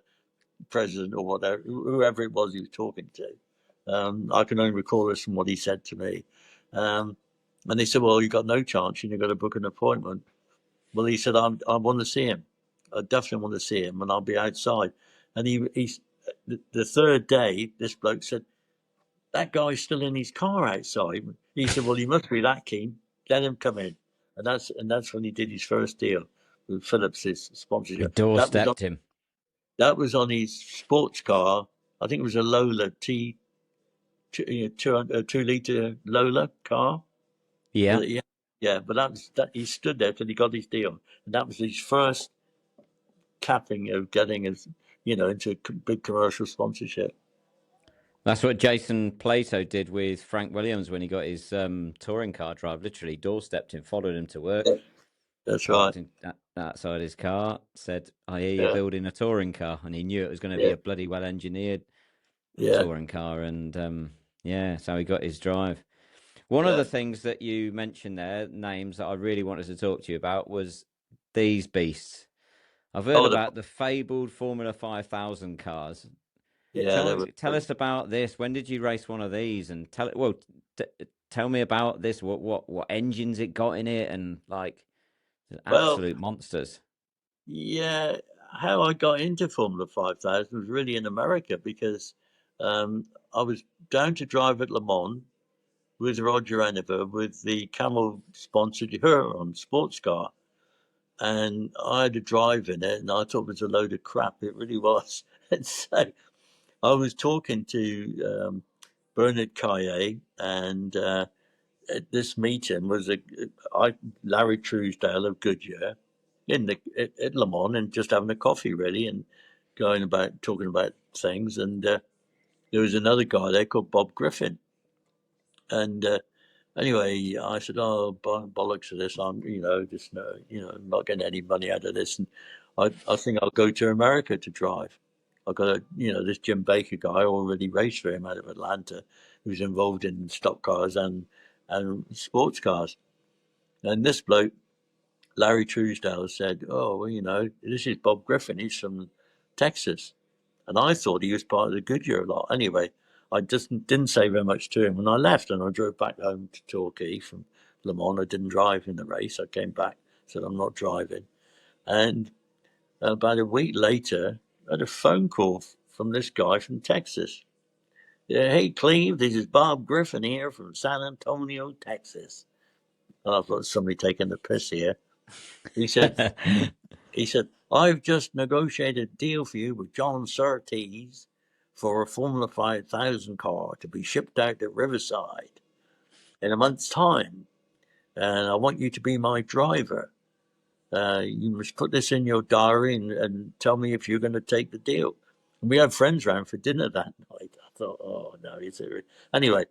president or whatever, whoever it was he was talking to." I can only recall this from what he said to me. Um, and they said, "Well, you got no chance. You've got to book an appointment." Well, he said, I want to see him. I definitely want to see him, and I'll be outside. And he's the third day, this bloke said, that guy's still in his car outside. He said, well, he must be that keen. Let him come in. And that's when he did his first deal with Phillips' He sponsorship. doorstepped him. That was on his sports car. I think it was a Lola T, 2 liter Lola car. Yeah. Yeah, yeah. But that he stood there till he got his deal, and that was his first capping of getting us, into big commercial sponsorship. That's what Jason Plato did with Frank Williams when he got his touring car drive. Literally doorstepped him, followed him to work, Yeah, that's right. parked outside his car, said, "I hear you're Yeah, building a touring car," and he knew it was going to be yeah, a bloody well engineered yeah, touring car, and yeah, so he got his drive. One of yeah. the things that you mentioned there, names that I really wanted to talk to you about, was these beasts. I've heard Oh, about the fabled Formula 5000 cars. yeah, they Tell were. tell us about this. When did you race one of these? And t- tell me about this. What engines it got in it, and like Well, absolute monsters. yeah. How I got into Formula 5000 was really in America because I was down to drive at Le Mans with Roger Eniver with the Camel sponsored Huron sports car. And I had to drive in it, and I thought it was a load of crap. It really was. And so I was talking to Bernard Caillet, and at this meeting was Larry Truesdale of Goodyear at Le Mans, and just having a coffee really, and going about talking about things. And there was another guy there called Bob Griffin, and anyway, I said, "Oh, bollocks to this! I'm, just not getting any money out of this, and I think I'll go to America to drive." I got this Jim Baker guy, I already raced for him out of Atlanta, who's involved in stock cars and sports cars. And this bloke, Larry Truesdale, said, "Oh, well, this is Bob Griffin. He's from Texas." And I thought he was part of the Goodyear lot. Anyway, I just didn't say very much to him. And I left and I drove back home to Torquay from Le Mans. I didn't drive in the race. I came back, said, "I'm not driving." And about a week later, I had a phone call from this guy from Texas. Yeah, "Hey, Cleve, this is Bob Griffin here from San Antonio, Texas." And I thought, somebody taking the piss here. He said, "I've just negotiated a deal for you with John Surtees for a Formula 5000 car to be shipped out to Riverside in a month's time. And I want you to be my driver. You must put this in your diary and tell me if you're going to take the deal." And we had friends round for dinner that night. I thought, oh, no, is it? Anyway,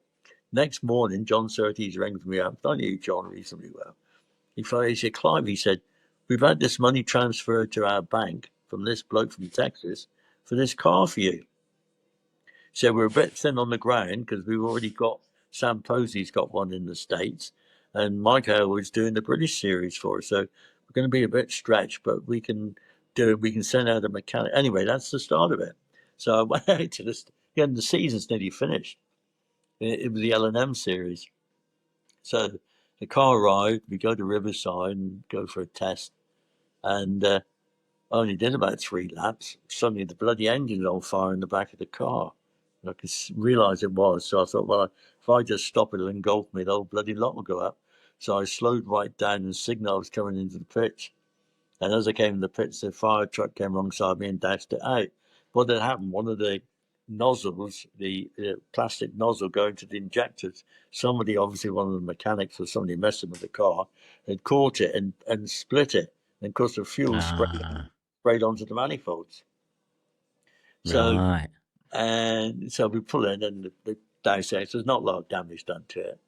next morning, John Surtees rings me up. I knew John reasonably well. He said, "Clive," he said, "we've had this money transferred to our bank from this bloke from Texas for this car for you." So we're a bit thin on the ground because we've already got Sam Posey's got one in the States, and Mike Howard's doing the British series for us. So we're going to be a bit stretched, but we can do it. We can send out a mechanic. Anyway, that's the start of it. So I went out to this. Again, the season's nearly finished. It was the L&M series. So the car arrived. We go to Riverside and go for a test, and I only did about 3 laps. Suddenly, the bloody engine's on fire in the back of the car. And I could realise it was. So I thought, well, if I just stop it, it'll engulf me. The whole bloody lot will go up. So I slowed right down and signalled I was coming into the pits. And as I came in the pits, the fire truck came alongside me and dashed it out. What had happened, one of the nozzles, the plastic nozzle going to the injectors, somebody, obviously one of the mechanics or somebody messing with the car, had caught it and split it. And of course, the fuel sprayed onto the manifolds. So, Right. and so we pull in, and the dissect, there's not a lot of damage done to it.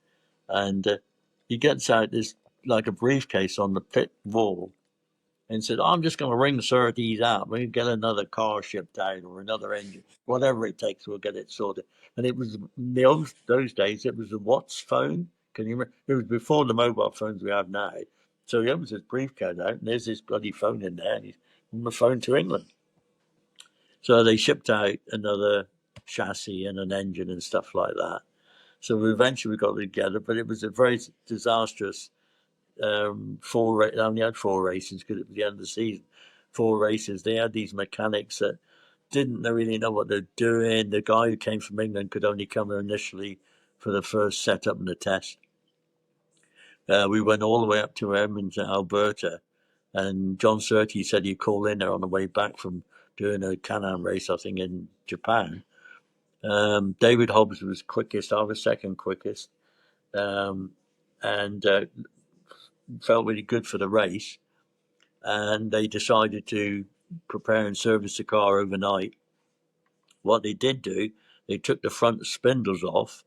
And he gets out this, like a briefcase on the pit wall, and said, "I'm just going to ring Surtees out. We'll get another car shipped out or another engine, whatever it takes, we'll get it sorted." And it was, in those days, it was a Watts phone. Can you remember? It was before the mobile phones we have now. So he opens his briefcase out, and there's this bloody phone in there, and he's on the phone to England. So they shipped out another chassis and an engine and stuff like that. So we eventually got together, but it was a very disastrous only had 4 races because it was the end of the season. 4 races. They had these mechanics that didn't really know what they're doing. The guy who came from England could only come there initially for the first setup and the test. We went all the way up to Edmonton, Alberta, and John Surtees said he'd call in there on the way back from doing a Can-Am race, I think, in Japan. David Hobbs was quickest. I was second quickest, and felt really good for the race. And they decided to prepare and service the car overnight. What they did do, they took the front spindles off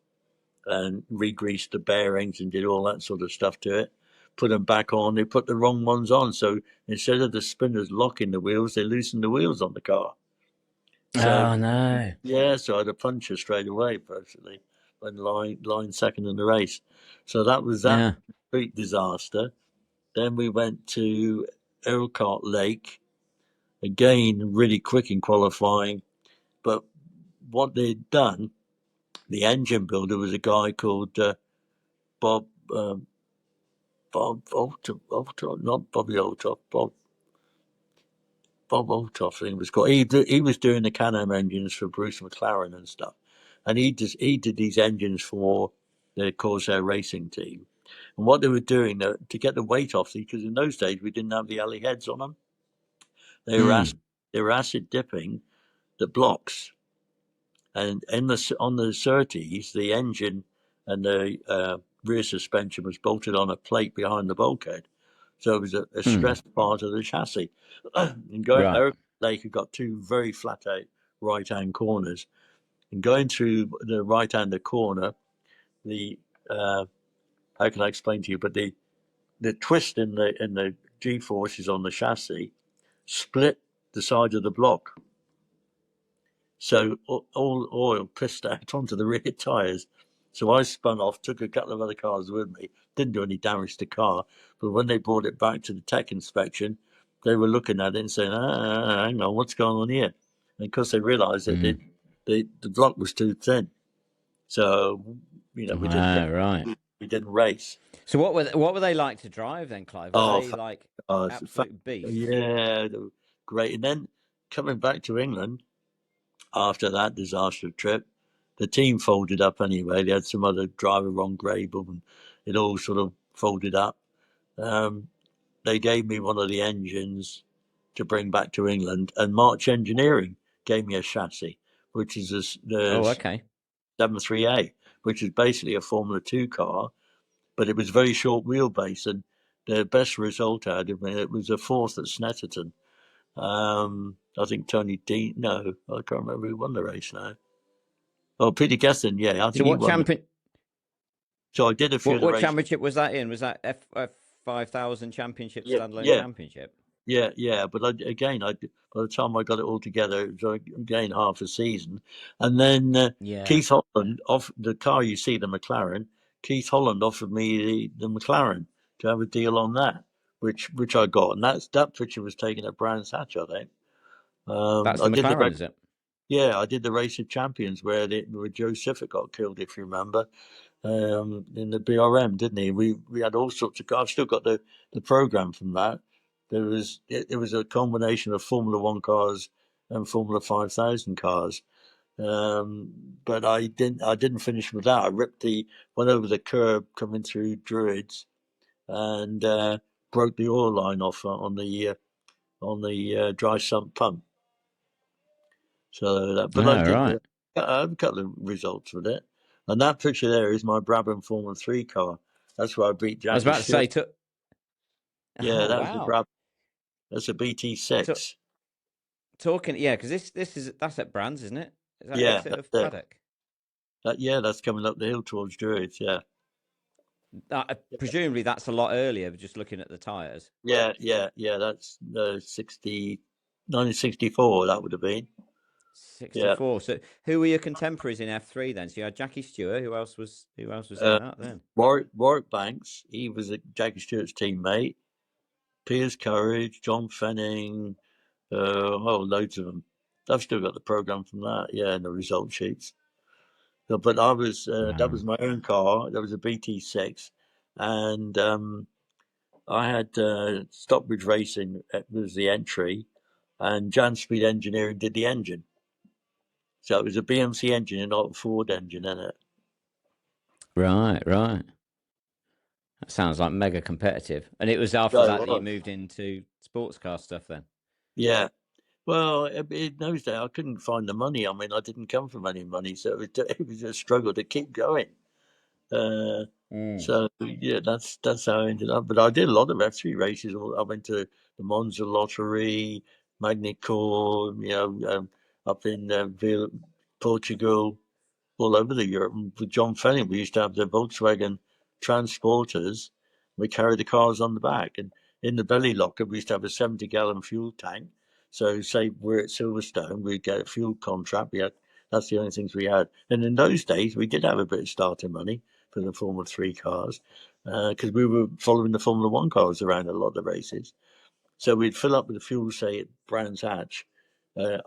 and re-greased the bearings and did all that sort of stuff to it. Put them back on. They put the wrong ones on. So instead of the spindles locking the wheels, they loosened the wheels on the car. So Oh no. yeah, so I had a puncher straight away, personally, when line second in the race. So that was that Yeah. complete disaster. Then we went to Elkhart Lake, again, really quick in qualifying. But what they'd done, the engine builder was a guy called Bob Bob Oltoff, not Bobby Oltoff, Bob Oltoff, I think it was called. He was doing the Can-Am engines for Bruce McLaren and stuff, and he did these engines for the Corsair racing team. And what they were doing to get the weight off, because in those days we didn't have the alley heads on them, they were Hmm. acid dipping the blocks. And on the Surtees, the engine and the rear suspension was bolted on a plate behind the bulkhead. So it was a Hmm. stressed part of the chassis. And going, Right. Eric Lake had got 2 very flat out right hand corners. And going through the right hand corner, the how can I explain to you? But the twist in the G forces on the chassis split the side of the block. So all oil pissed out onto the rear tyres. So I spun off, took a couple of other cars with me, didn't do any damage to the car. But when they brought it back to the tech inspection, they were looking at it and saying, hang on, what's going on here? And because they realised that the block was too thin. So, we didn't Right. we didn't race. So what were they like to drive then, Clive? Were Oh, they like absolute beasts? yeah, they were great. And then coming back to England after that disastrous trip, the team folded up anyway. They had some other driver wrong Grable, and it all sort of folded up. Um, they gave me one of the engines to bring back to England, and March Engineering gave me a chassis, which is Oh, the okay. 73A, which is basically a Formula 2 car, but it was very short wheelbase. And the best result out of it was a fourth at Snetterton. I think Tony D. No, I can't remember who won the race now. Oh, Peter Gesson, yeah, I So think he won. So I did a few of the what races. championship was that in? Was that F 5000 championship, Yeah, standalone yeah, championship? yeah. But by the time I got it all together, it was again half a season. And then Yeah. Keith Holland, off the car you see, the McLaren. Keith Holland offered me the McLaren to have a deal on that, which I got, and that picture was taken at Brands Hatch, I think. That's I the did the McLaren, is it? Yeah, I did the race of champions where Joe Siffer got killed, if you remember, in the BRM, didn't he? We had all sorts of cars. I've still got the program from that. It was a combination of Formula One cars and Formula 5000 cars. But I didn't finish with that. I went over the curb coming through Druids and broke the oil line off on the dry sump pump. So but I Oh, did right. I have a couple of results with it. And that picture there is my Brabham Formula 3 car. That's where I beat I was Jackie about to Stewart. say, Yeah, oh, that was a wow. Brabham. That's a To, BT6. talking, yeah, because that's at Brands, isn't it? Is that Yeah, exit that's of it. Paddock? That's coming up the hill towards Druids. Yeah. Presumably that's a lot earlier, just looking at the tyres. Yeah. That's 1964, that would have been. Yeah. 64. So who were your contemporaries in F3 then? So you had Jackie Stewart. Who else was in Uh, that then? Warwick Banks, he was Jackie Stewart's teammate. Piers Courage, John Fenning, loads of them. I've still got the program from that, yeah, and the result sheets. But that Wow. was my own car. That was a BT6, and I had Stockbridge Racing was the entry, and Jan Speed Engineering did the engine. So it was a BMC engine and not a Ford engine in it. Right, right. That sounds like mega competitive. And it was after So that it that you was. moved into sports car stuff then? Yeah. Well, in those days I couldn't find the money. I mean, I didn't come from any money, so it was a struggle to keep going. Uh, Mm. so yeah, that's how I ended up. But I did a lot of F3 races. I went to the Monza Lottery, Magnicor, up in Portugal, all over the Europe. And with John Fenning, we used to have the Volkswagen transporters. We carried the cars on the back, and in the belly locker, we used to have a 70-gallon fuel tank. So, say we're at Silverstone, we'd get a fuel contract. That's the only things we had. And in those days, we did have a bit of starter money for the Formula 3 cars because we were following the Formula 1 cars around a lot of the races. So we'd fill up with the fuel, say, at Brands Hatch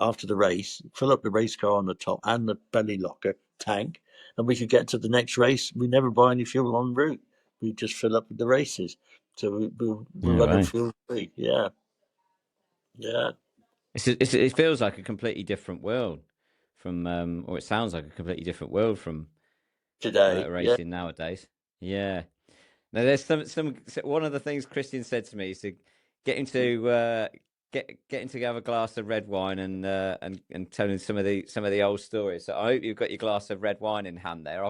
after the race, fill up the race car on the top and the belly locker tank, and we could get to the next race. We never buy any fuel en route. We just fill up with the races. So we're Yeah, running right. fuel free. Yeah, yeah. It feels like a completely different world from, or it sounds like a completely different world from Today, yeah. racing nowadays. Yeah. Now, there's one of the things Christian said to me is to get him to get him to have a glass of red wine and tell him some of the old stories. So I hope you've got your glass of red wine in hand there.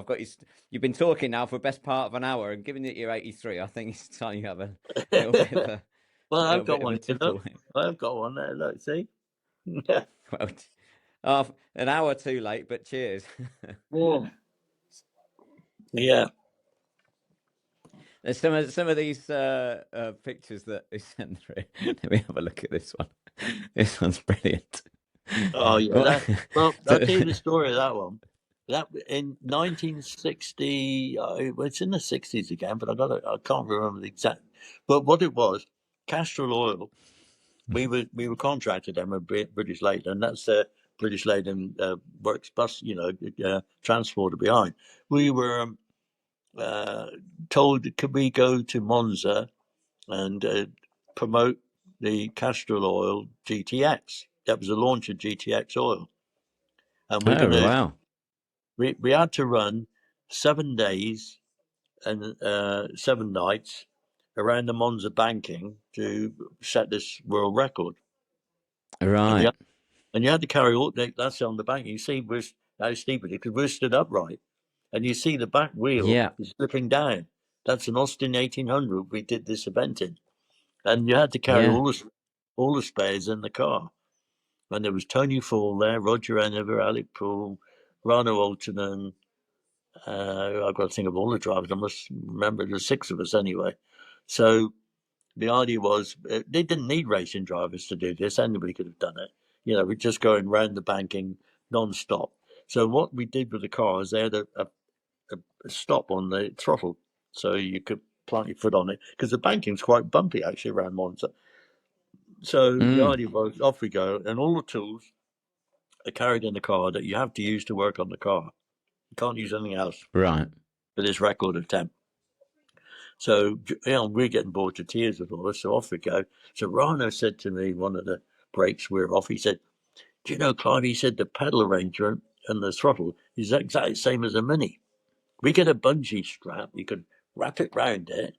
You've been talking now for the best part of an hour, and given that you're 83, I think it's time you have a little bit of a Well, I've little got bit of a one. You know, tipple. I've got one there. Look, see. Well, an hour too late, but cheers. Yeah. Yeah. There's some of these pictures that he sent through. Let me have a look at this one. This one's brilliant. Oh yeah, What? that. Well, I'll tell you the story of that one. That in 1960, well, it's in the 60s again, but I can't remember the exact. But what it was, Castrol Oil. We were contracted them with British Leyland, and that's the British Leyland Works bus, transporter behind. We were uh, told, could we go to Monza and promote the Castrol Oil GTX? That was the launch of GTX oil, and Oh, wow. we had to run 7 days and 7 nights around the Monza banking to set this world record, and Right. you had to carry all that's on the bank. You see, we're how steep it is because we're stood upright, and you see the back wheel Yeah. is slipping down. That's an Austin 1800. We did this event in, and you had to carry Yeah. all the spares in the car. And there was Tony Fall there, Roger Enever, Alec Poole, Rano Altonen. I've got to think of all the drivers. I must remember there's six of us anyway. So the idea was they didn't need racing drivers to do this. Anybody could have done it. We're just going round the banking non-stop. So what we did with the car is they had a stop on the throttle, so you could plant your foot on it because the banking's quite bumpy actually around Monza. So the Mm. idea was off we go, and all the tools are carried in the car that you have to use to work on the car. You can't use anything else Right. for this record attempt. So we're getting bored to tears with all this, so off we go. So Rano said to me, one of the breaks we were off, he said, "Do you know, Clive?" He said, "The pedal arrangement and the throttle is exactly the same as a Mini. We get a bungee strap, you can wrap it round it,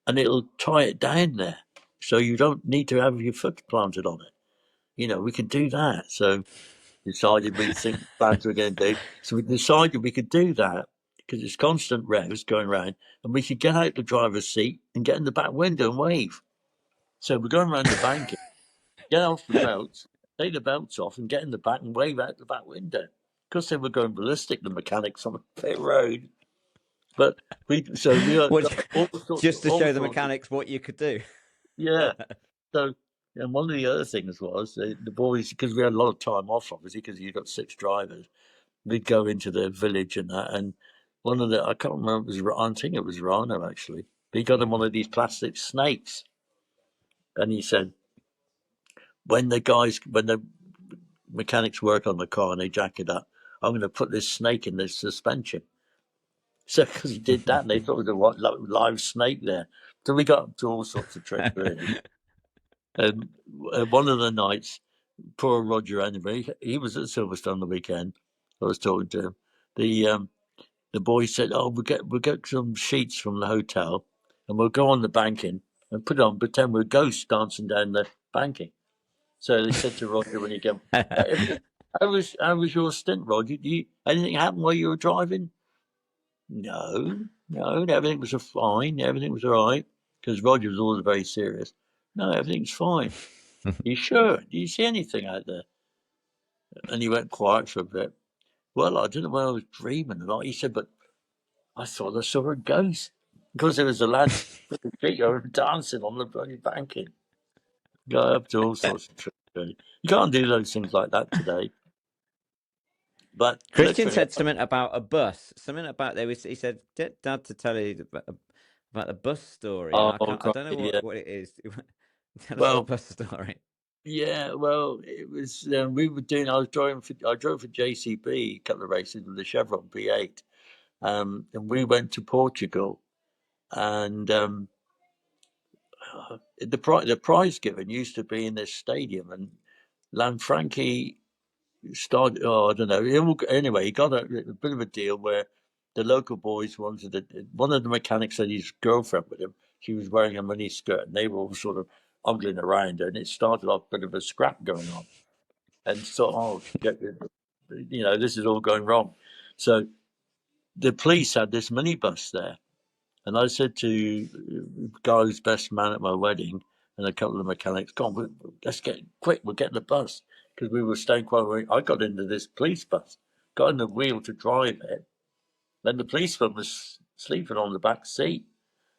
and it'll tie it down there, so you don't need to have your foot planted on it. We can do that." So decided we think plans we're going to do. So we decided we could do that because it's constant revs going around, and we could get out the driver's seat and get in the back window and wave. So we're going around the banking, get off the belts, take the belts off, and get in the back and wave out the back window. Because they were going ballistic, the mechanics on the pit road. But we What? got Just to all show the sorts of, mechanics what you could do. yeah. So, and one of the other things was the boys, because we had a lot of time off, obviously, because you got six drivers. We'd go into the village and that, and one of the I can't remember, I think it was Rhino actually. He got him one of these plastic snakes, and he said when the mechanics work on the car and they jack it up, I'm going to put this snake in the suspension. So because he did that, and they thought it was a live snake there. So we got up to all sorts of tricks really. And one of the nights, poor Roger anyway, he was at Silverstone the weekend. I was talking to him. The boy said, "Oh, we'll get some sheets from the hotel, and we'll go on the banking and put on pretend we're ghosts dancing down the banking." So they said to Roger when he came, "Everything- how was your stint, Roger? Anything happen while you were driving?" No, no, everything was fine. Everything was all right because Roger was always very serious. No, everything's fine. You sure? Do you see anything out there? And he went quiet for a bit. Well, I don't know whether I was dreaming or not. He said, but I thought I saw a ghost because there was a lad with a figure dancing on the bloody banking. Got up to all sorts of tricks. Really. You can't do those things like that today. But Christian literally, said something about a bus. Something about there was. He said, "Get Dad to tell you about the bus story," and oh, I can't. I don't know crikey, yeah. what it is. Tell us the Well, bus story. yeah. Well, it was. We were doing. I drove for JCB a couple of races with the Chevron B8, and we went to Portugal, and the prize given used to be in this stadium, and Lanfranchi started. Oh, I don't know. Anyway, he got a bit of a deal where the local boys wanted one of the mechanics had his girlfriend with him. She was wearing a mini skirt, and they were all sort of ogling around her, and it started off a bit of a scrap going on. And so, this is all going wrong. So the police had this minibus there, and I said to the guy who's best man at my wedding and a couple of mechanics, "Come on, let's get quick. We'll get in the bus," because we were staying quite away. I got into this police bus, got in the wheel to drive it. Then the policeman was sleeping on the back seat.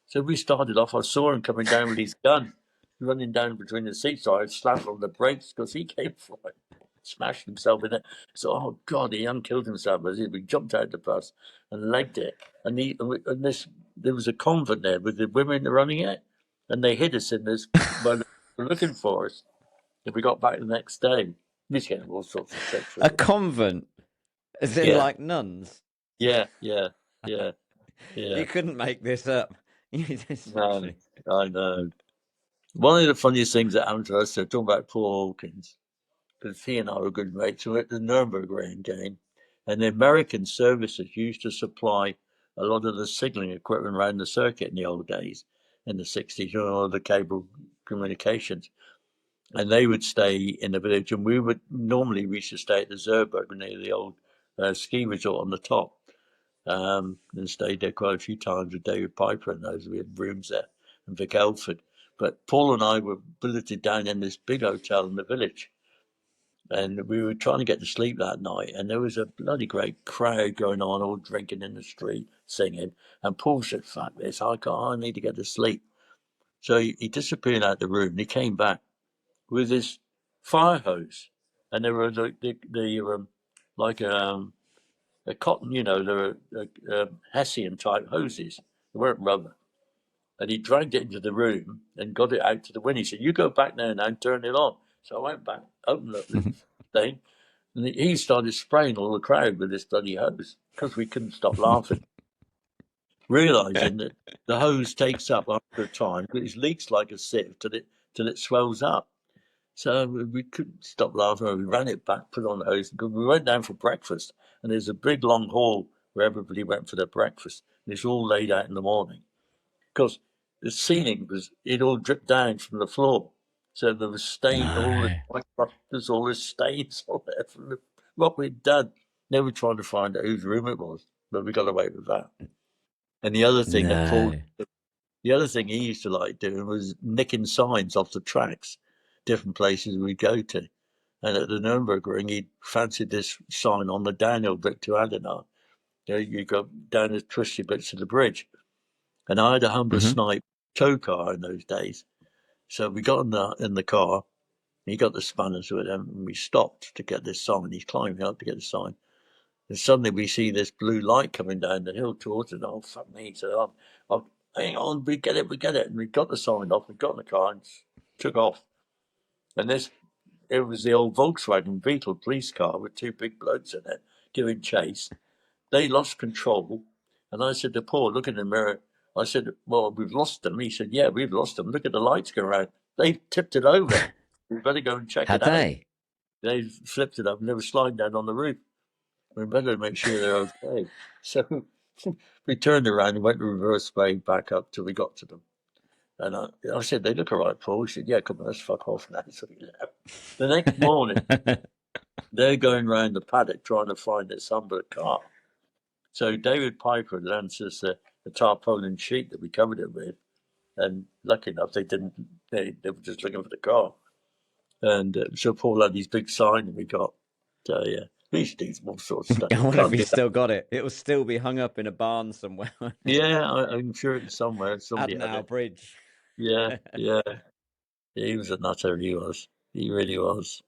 So we started off. I saw him coming down with his gun, running down between the seats. So I slammed on the brakes because he came for it. smashed himself in it. So, oh God, he unkilled himself as he jumped out the bus and legged it. And there was a convent there with the women running it, and they hid us in this when they were looking for us. And we got back the next day. We just getting all sorts of tricks A from them. convent, as in Yeah, like nuns. yeah, yeah, yeah, yeah. You couldn't make this up. You just No, literally. I know. One of the funniest things that happened to us, so talking about Paul Hawkins, because he and I were good mates, we were at the Nurburgring game, and the American services used to supply a lot of the signaling equipment around the circuit in the old days, in the 60s, you know, all the cable communications. And they would stay in the village, and we used to stay at the Zerberg near the old ski resort on the top, and stayed there quite a few times with David Piper and those. We had rooms there, and Vic Elford. But Paul and I were billeted down in this big hotel in the village, and we were trying to get to sleep that night, and there was a bloody great crowd going on, all drinking in the street, singing. And Paul said, "Fuck this! I need to get to sleep." So he disappeared out the room. And he came back with this fire hose, and there were like a cotton, you know, there were Hessian type hoses. They weren't rubber. And he dragged it into the room and got it out to the window. He said, "You go back there now and turn it on." So I went back, opened up the thing, and he started spraying all the crowd with this bloody hose because we couldn't stop laughing, realizing that the hose takes up after a time, but it leaks like a sieve till it swells up. So we couldn't stop laughing. We ran it back, put on the hose. We went down for breakfast, and there's a big long hall where everybody went for their breakfast. And it's all laid out in the morning because the ceiling it all dripped down from the floor. So there was No. there's all this stains on there from what we'd done. They were trying to find out whose room it was, but we got away with that. And No. the other thing he used to like doing was nicking signs off the tracks, different places we'd go to. And at the Nurburgring, he fancied this sign on the downhill bit to Adenauer. You go down the twisty bits of the bridge. And I had a Humber Hmm. Snipe tow car in those days. So we got in the car, he got the spanners with him, and we stopped to get this sign. He's climbing up to get the sign. And suddenly we see this blue light coming down the hill towards us. Oh, fuck me. So hang on, we get it, we get it. And we got the sign off, we got in the car and took off. And it was the old Volkswagen Beetle police car with two big blokes in it giving chase. They lost control. And I said to Paul, look in the mirror. I said, "Well, we've lost them." He said, "Yeah, we've lost them. Look at the lights go around. They tipped it over. We better go and check Had it out." they? They flipped it up and they were sliding down on the roof. We better make sure they're okay. So we turned around and went reverse way back up till we got to them. And I said, "They look all right, Paul." He said, "Yeah, come on, let's fuck off now." So we left. The next morning, they're going round the paddock trying to find this Humber car. So David Piper lends us the tarpaulin sheet that we covered it with. And lucky enough, they didn't, they were just looking for the car. And so Paul had these big sign and we got. So yeah, we used to do all sorts of stuff. I wonder if Can't we do that. still got it. It will still be hung up in a barn somewhere. Yeah, I'm sure it's somewhere. Somebody had Adenauer it. Bridge. Yeah, yeah. He was a nutter. He was. He really was.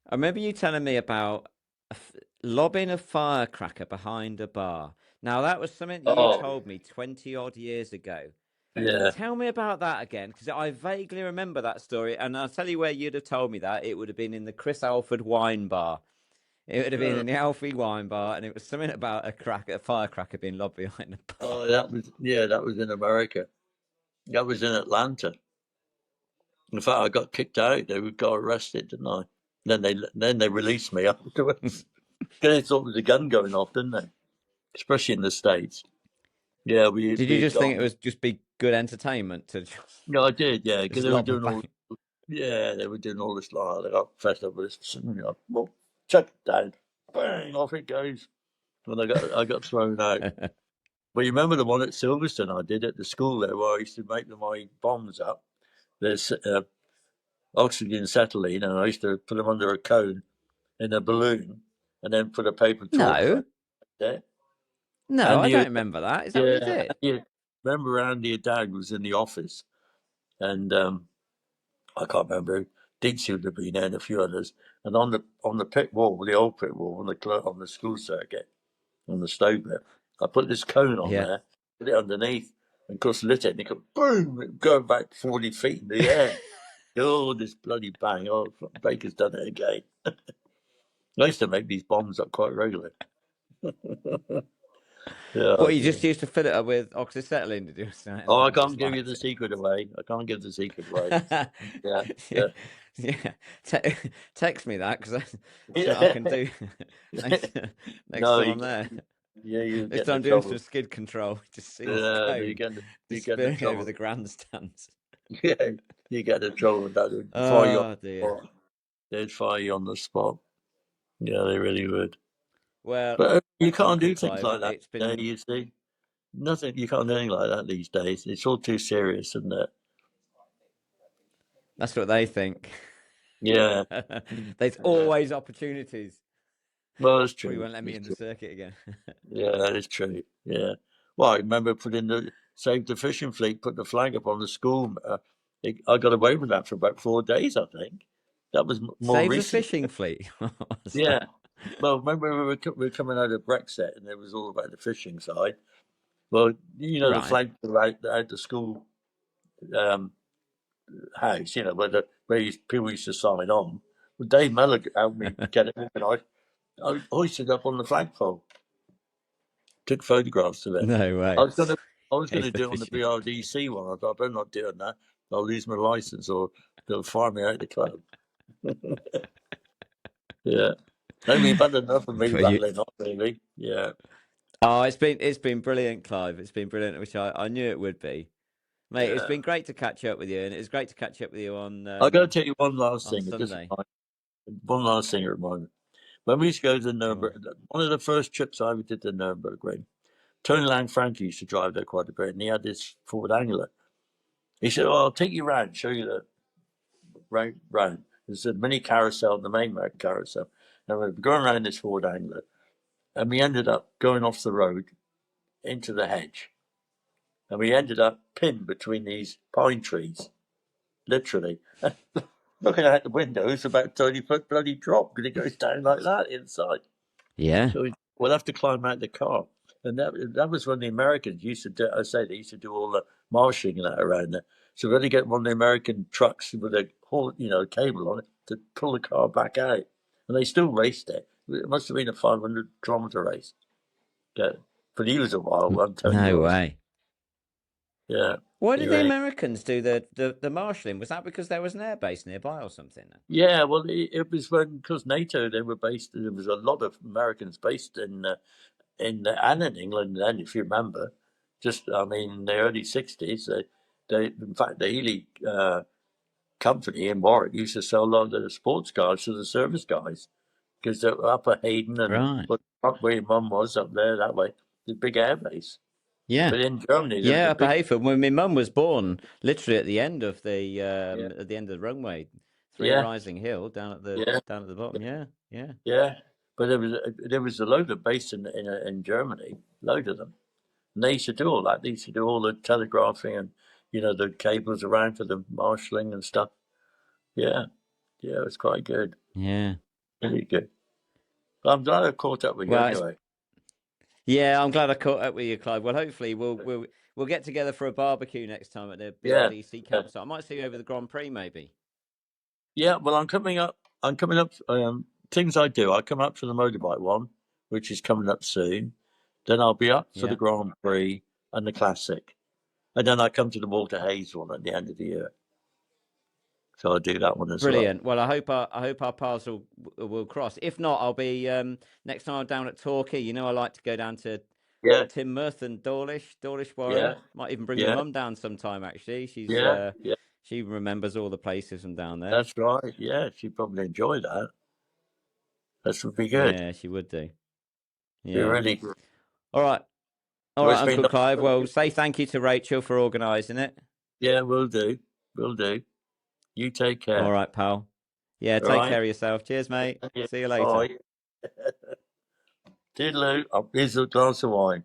I remember you telling me about lobbing a firecracker behind a bar. Now, that was something you Oh, told me 20 odd years ago. yeah. Tell me about that again, because I vaguely remember that story. And I'll tell you where you'd have told me that. It would have been in the Chris Alford wine bar. It would have been Uh, in the Alfie wine bar, and it was something about a firecracker being lobbed behind a bar. oh, that was in America. That was in Atlanta. In fact, I got kicked out. They got arrested, didn't I? Then they released me afterwards. Because they thought there was a gun going off, didn't they? Especially in the States. Yeah, Did you we'd just think it gone. was just be good entertainment to No, I did. Yeah, because just they were lob a doing bang? all. Yeah, they were doing all this. Like, they got fessed up with this. You know, well, chuck it down, bang, off it goes. And I got thrown out. But you remember the one at Silverstone I did at the school there, where I used to make my bombs up. There's oxygen acetylene, and I used to put them under a cone in a balloon, and then put a paper torch No, around it. no, I Andy, don't remember that. Is that what you yeah, did? remember Andy Dad was in the office, and I can't remember. Dixie would have been there and a few others. And on the pit wall, the old pit wall, on the school circuit, on the stove there, I put this cone on Yeah. there, put it underneath, and of course lit it, and it go boom, going back 40 feet in the air. Oh, this bloody bang! Oh, Baker's done it again. I used to make these bombs up quite regularly. Yeah, What, you dear. just used to fill it up with oxyacetylene to do something, and Oh, I then can't just give you light the it? secret away. I can't give the secret away. Yeah, Yeah, yeah. yeah. Text me that because that's something I Yeah. can do next next No, time I'm there. you Next get time in I'm doing some trouble. skid control, just see this Yeah, cone you get in disappearing over trouble. the grandstands. Yeah, you get in trouble with that. They'd fire you on Oh the dear. spot. They'd fire you on the spot. Yeah, they really would. Well, But you can't Uncle do things Clive, like that it's today, been you see. Nothing. You can't do anything like that these days. It's all too serious, isn't it? that's what they think. Yeah. There's always opportunities. Well, it's Probably true. won't let me It's in the true. circuit again. Yeah, that is true. Yeah. Well, I remember saved the fishing fleet, put the flag up on the school. I got away with that for about 4 days, I think. That was more Save the recent. fishing fleet. What's Yeah. that? Well, remember we were coming out of Brexit and it was all about the fishing side. Well, the Right. flag out the school um, house, people used to sign on. Well, Dave Mellor helped me get it organised. I hoisted up on the flagpole, took photographs of it. No I way. was gonna, I was gonna Save the do it on the fishing. BRDC one. I thought I better not doing that. I'll lose my license or they'll fire me out of the club. Yeah, I mean, bad enough of me But you... rattling on, really. Yeah, Oh, it's been brilliant, Clive. It's been brilliant, which I knew it would be. Mate, it's yeah. been great to catch up with you, and it was great to catch up with you I got to tell you one last on thing. Just Sunday. one last thing. Reminder. When we used to go to Go on. Nurburgring, one of the first trips I ever did to Nurburgring, Tony Langfranchi used to drive there quite a bit, and he had this Ford Angler. He said, "Oh, I'll take you round, show you the round." There's a mini carousel, the main carousel, and we were going around this Ford Angler, and we ended up going off the road into the hedge, and we ended up pinned between these pine trees, literally. Looking out the window, it's about 30-foot bloody drop because it goes down like that inside. Yeah. So we'll have to climb out the car. And that was when the Americans used to do, I say they used to do all the marshalling and that around there. So we had to get one of the American trucks with a cable on it to pull the car back out. And they still raced it. It must have been a 500-kilometer race. Yeah. But he was a wild one, Tony No was. way. Yeah. Why He did the really. Americans do the marshalling? Was that because there was an airbase nearby or something? Yeah, well, it was because NATO, they were based, there was a lot of Americans based and in England then, if you remember, I mean, in the early 60s, in fact, the Healy company in Warwick used to sell a lot of the sports cars to the service guys because they were up at Hayden and Right. up where your mum was up there that way, the big airbase. Yeah. But in Germany, there was Yeah, a Upper big, Hayford. When my mum was born, literally at the end of yeah, the runway, Three yeah, Rising Hill yeah, down at the bottom. Yeah, yeah. yeah. But there was a load of base in Germany, load of them. And they used to do all that. They used to do all the telegraphing and the cables around for the marshalling and stuff. Yeah, yeah, it was quite good. Yeah. Really good. But I'm glad I caught up with you Well, anyway. yeah, I'm glad I caught up with you, Clive. Well, hopefully we'll get together for a barbecue next time at the Yeah, BRDC yeah, campsite. I might see you over the Grand Prix, maybe. yeah. Well, I'm coming up. I'm coming up. Things I do. I come up for the motorbike one, which is coming up soon. Then I'll be up for the Yeah. Grand Prix and the Classic, and then I come to the Walter Hayes one at the end of the year. So I'll do that one as well. Brilliant. Well, I hope our paths will cross. If not, I'll be next time I'm down at Torquay. I like to go down to Yeah, Teignmouth and Dawlish yeah, Warren. Might even bring my yeah, mum down sometime. Actually, yeah, yeah. she remembers all the places from down there. That's right. Yeah, she'd probably enjoy that. That would be good. Yeah, she would do. Be Yeah. really good. All right. All Well, right, it's been Uncle Clive. nice. Well, say thank you to Rachel for organising it. Yeah, we'll do. We'll do. You take All care. right, pal. Yeah, All take right. care of yourself. Cheers, mate. Yeah. See you later. Bye. Toodaloo. Here's a glass of wine.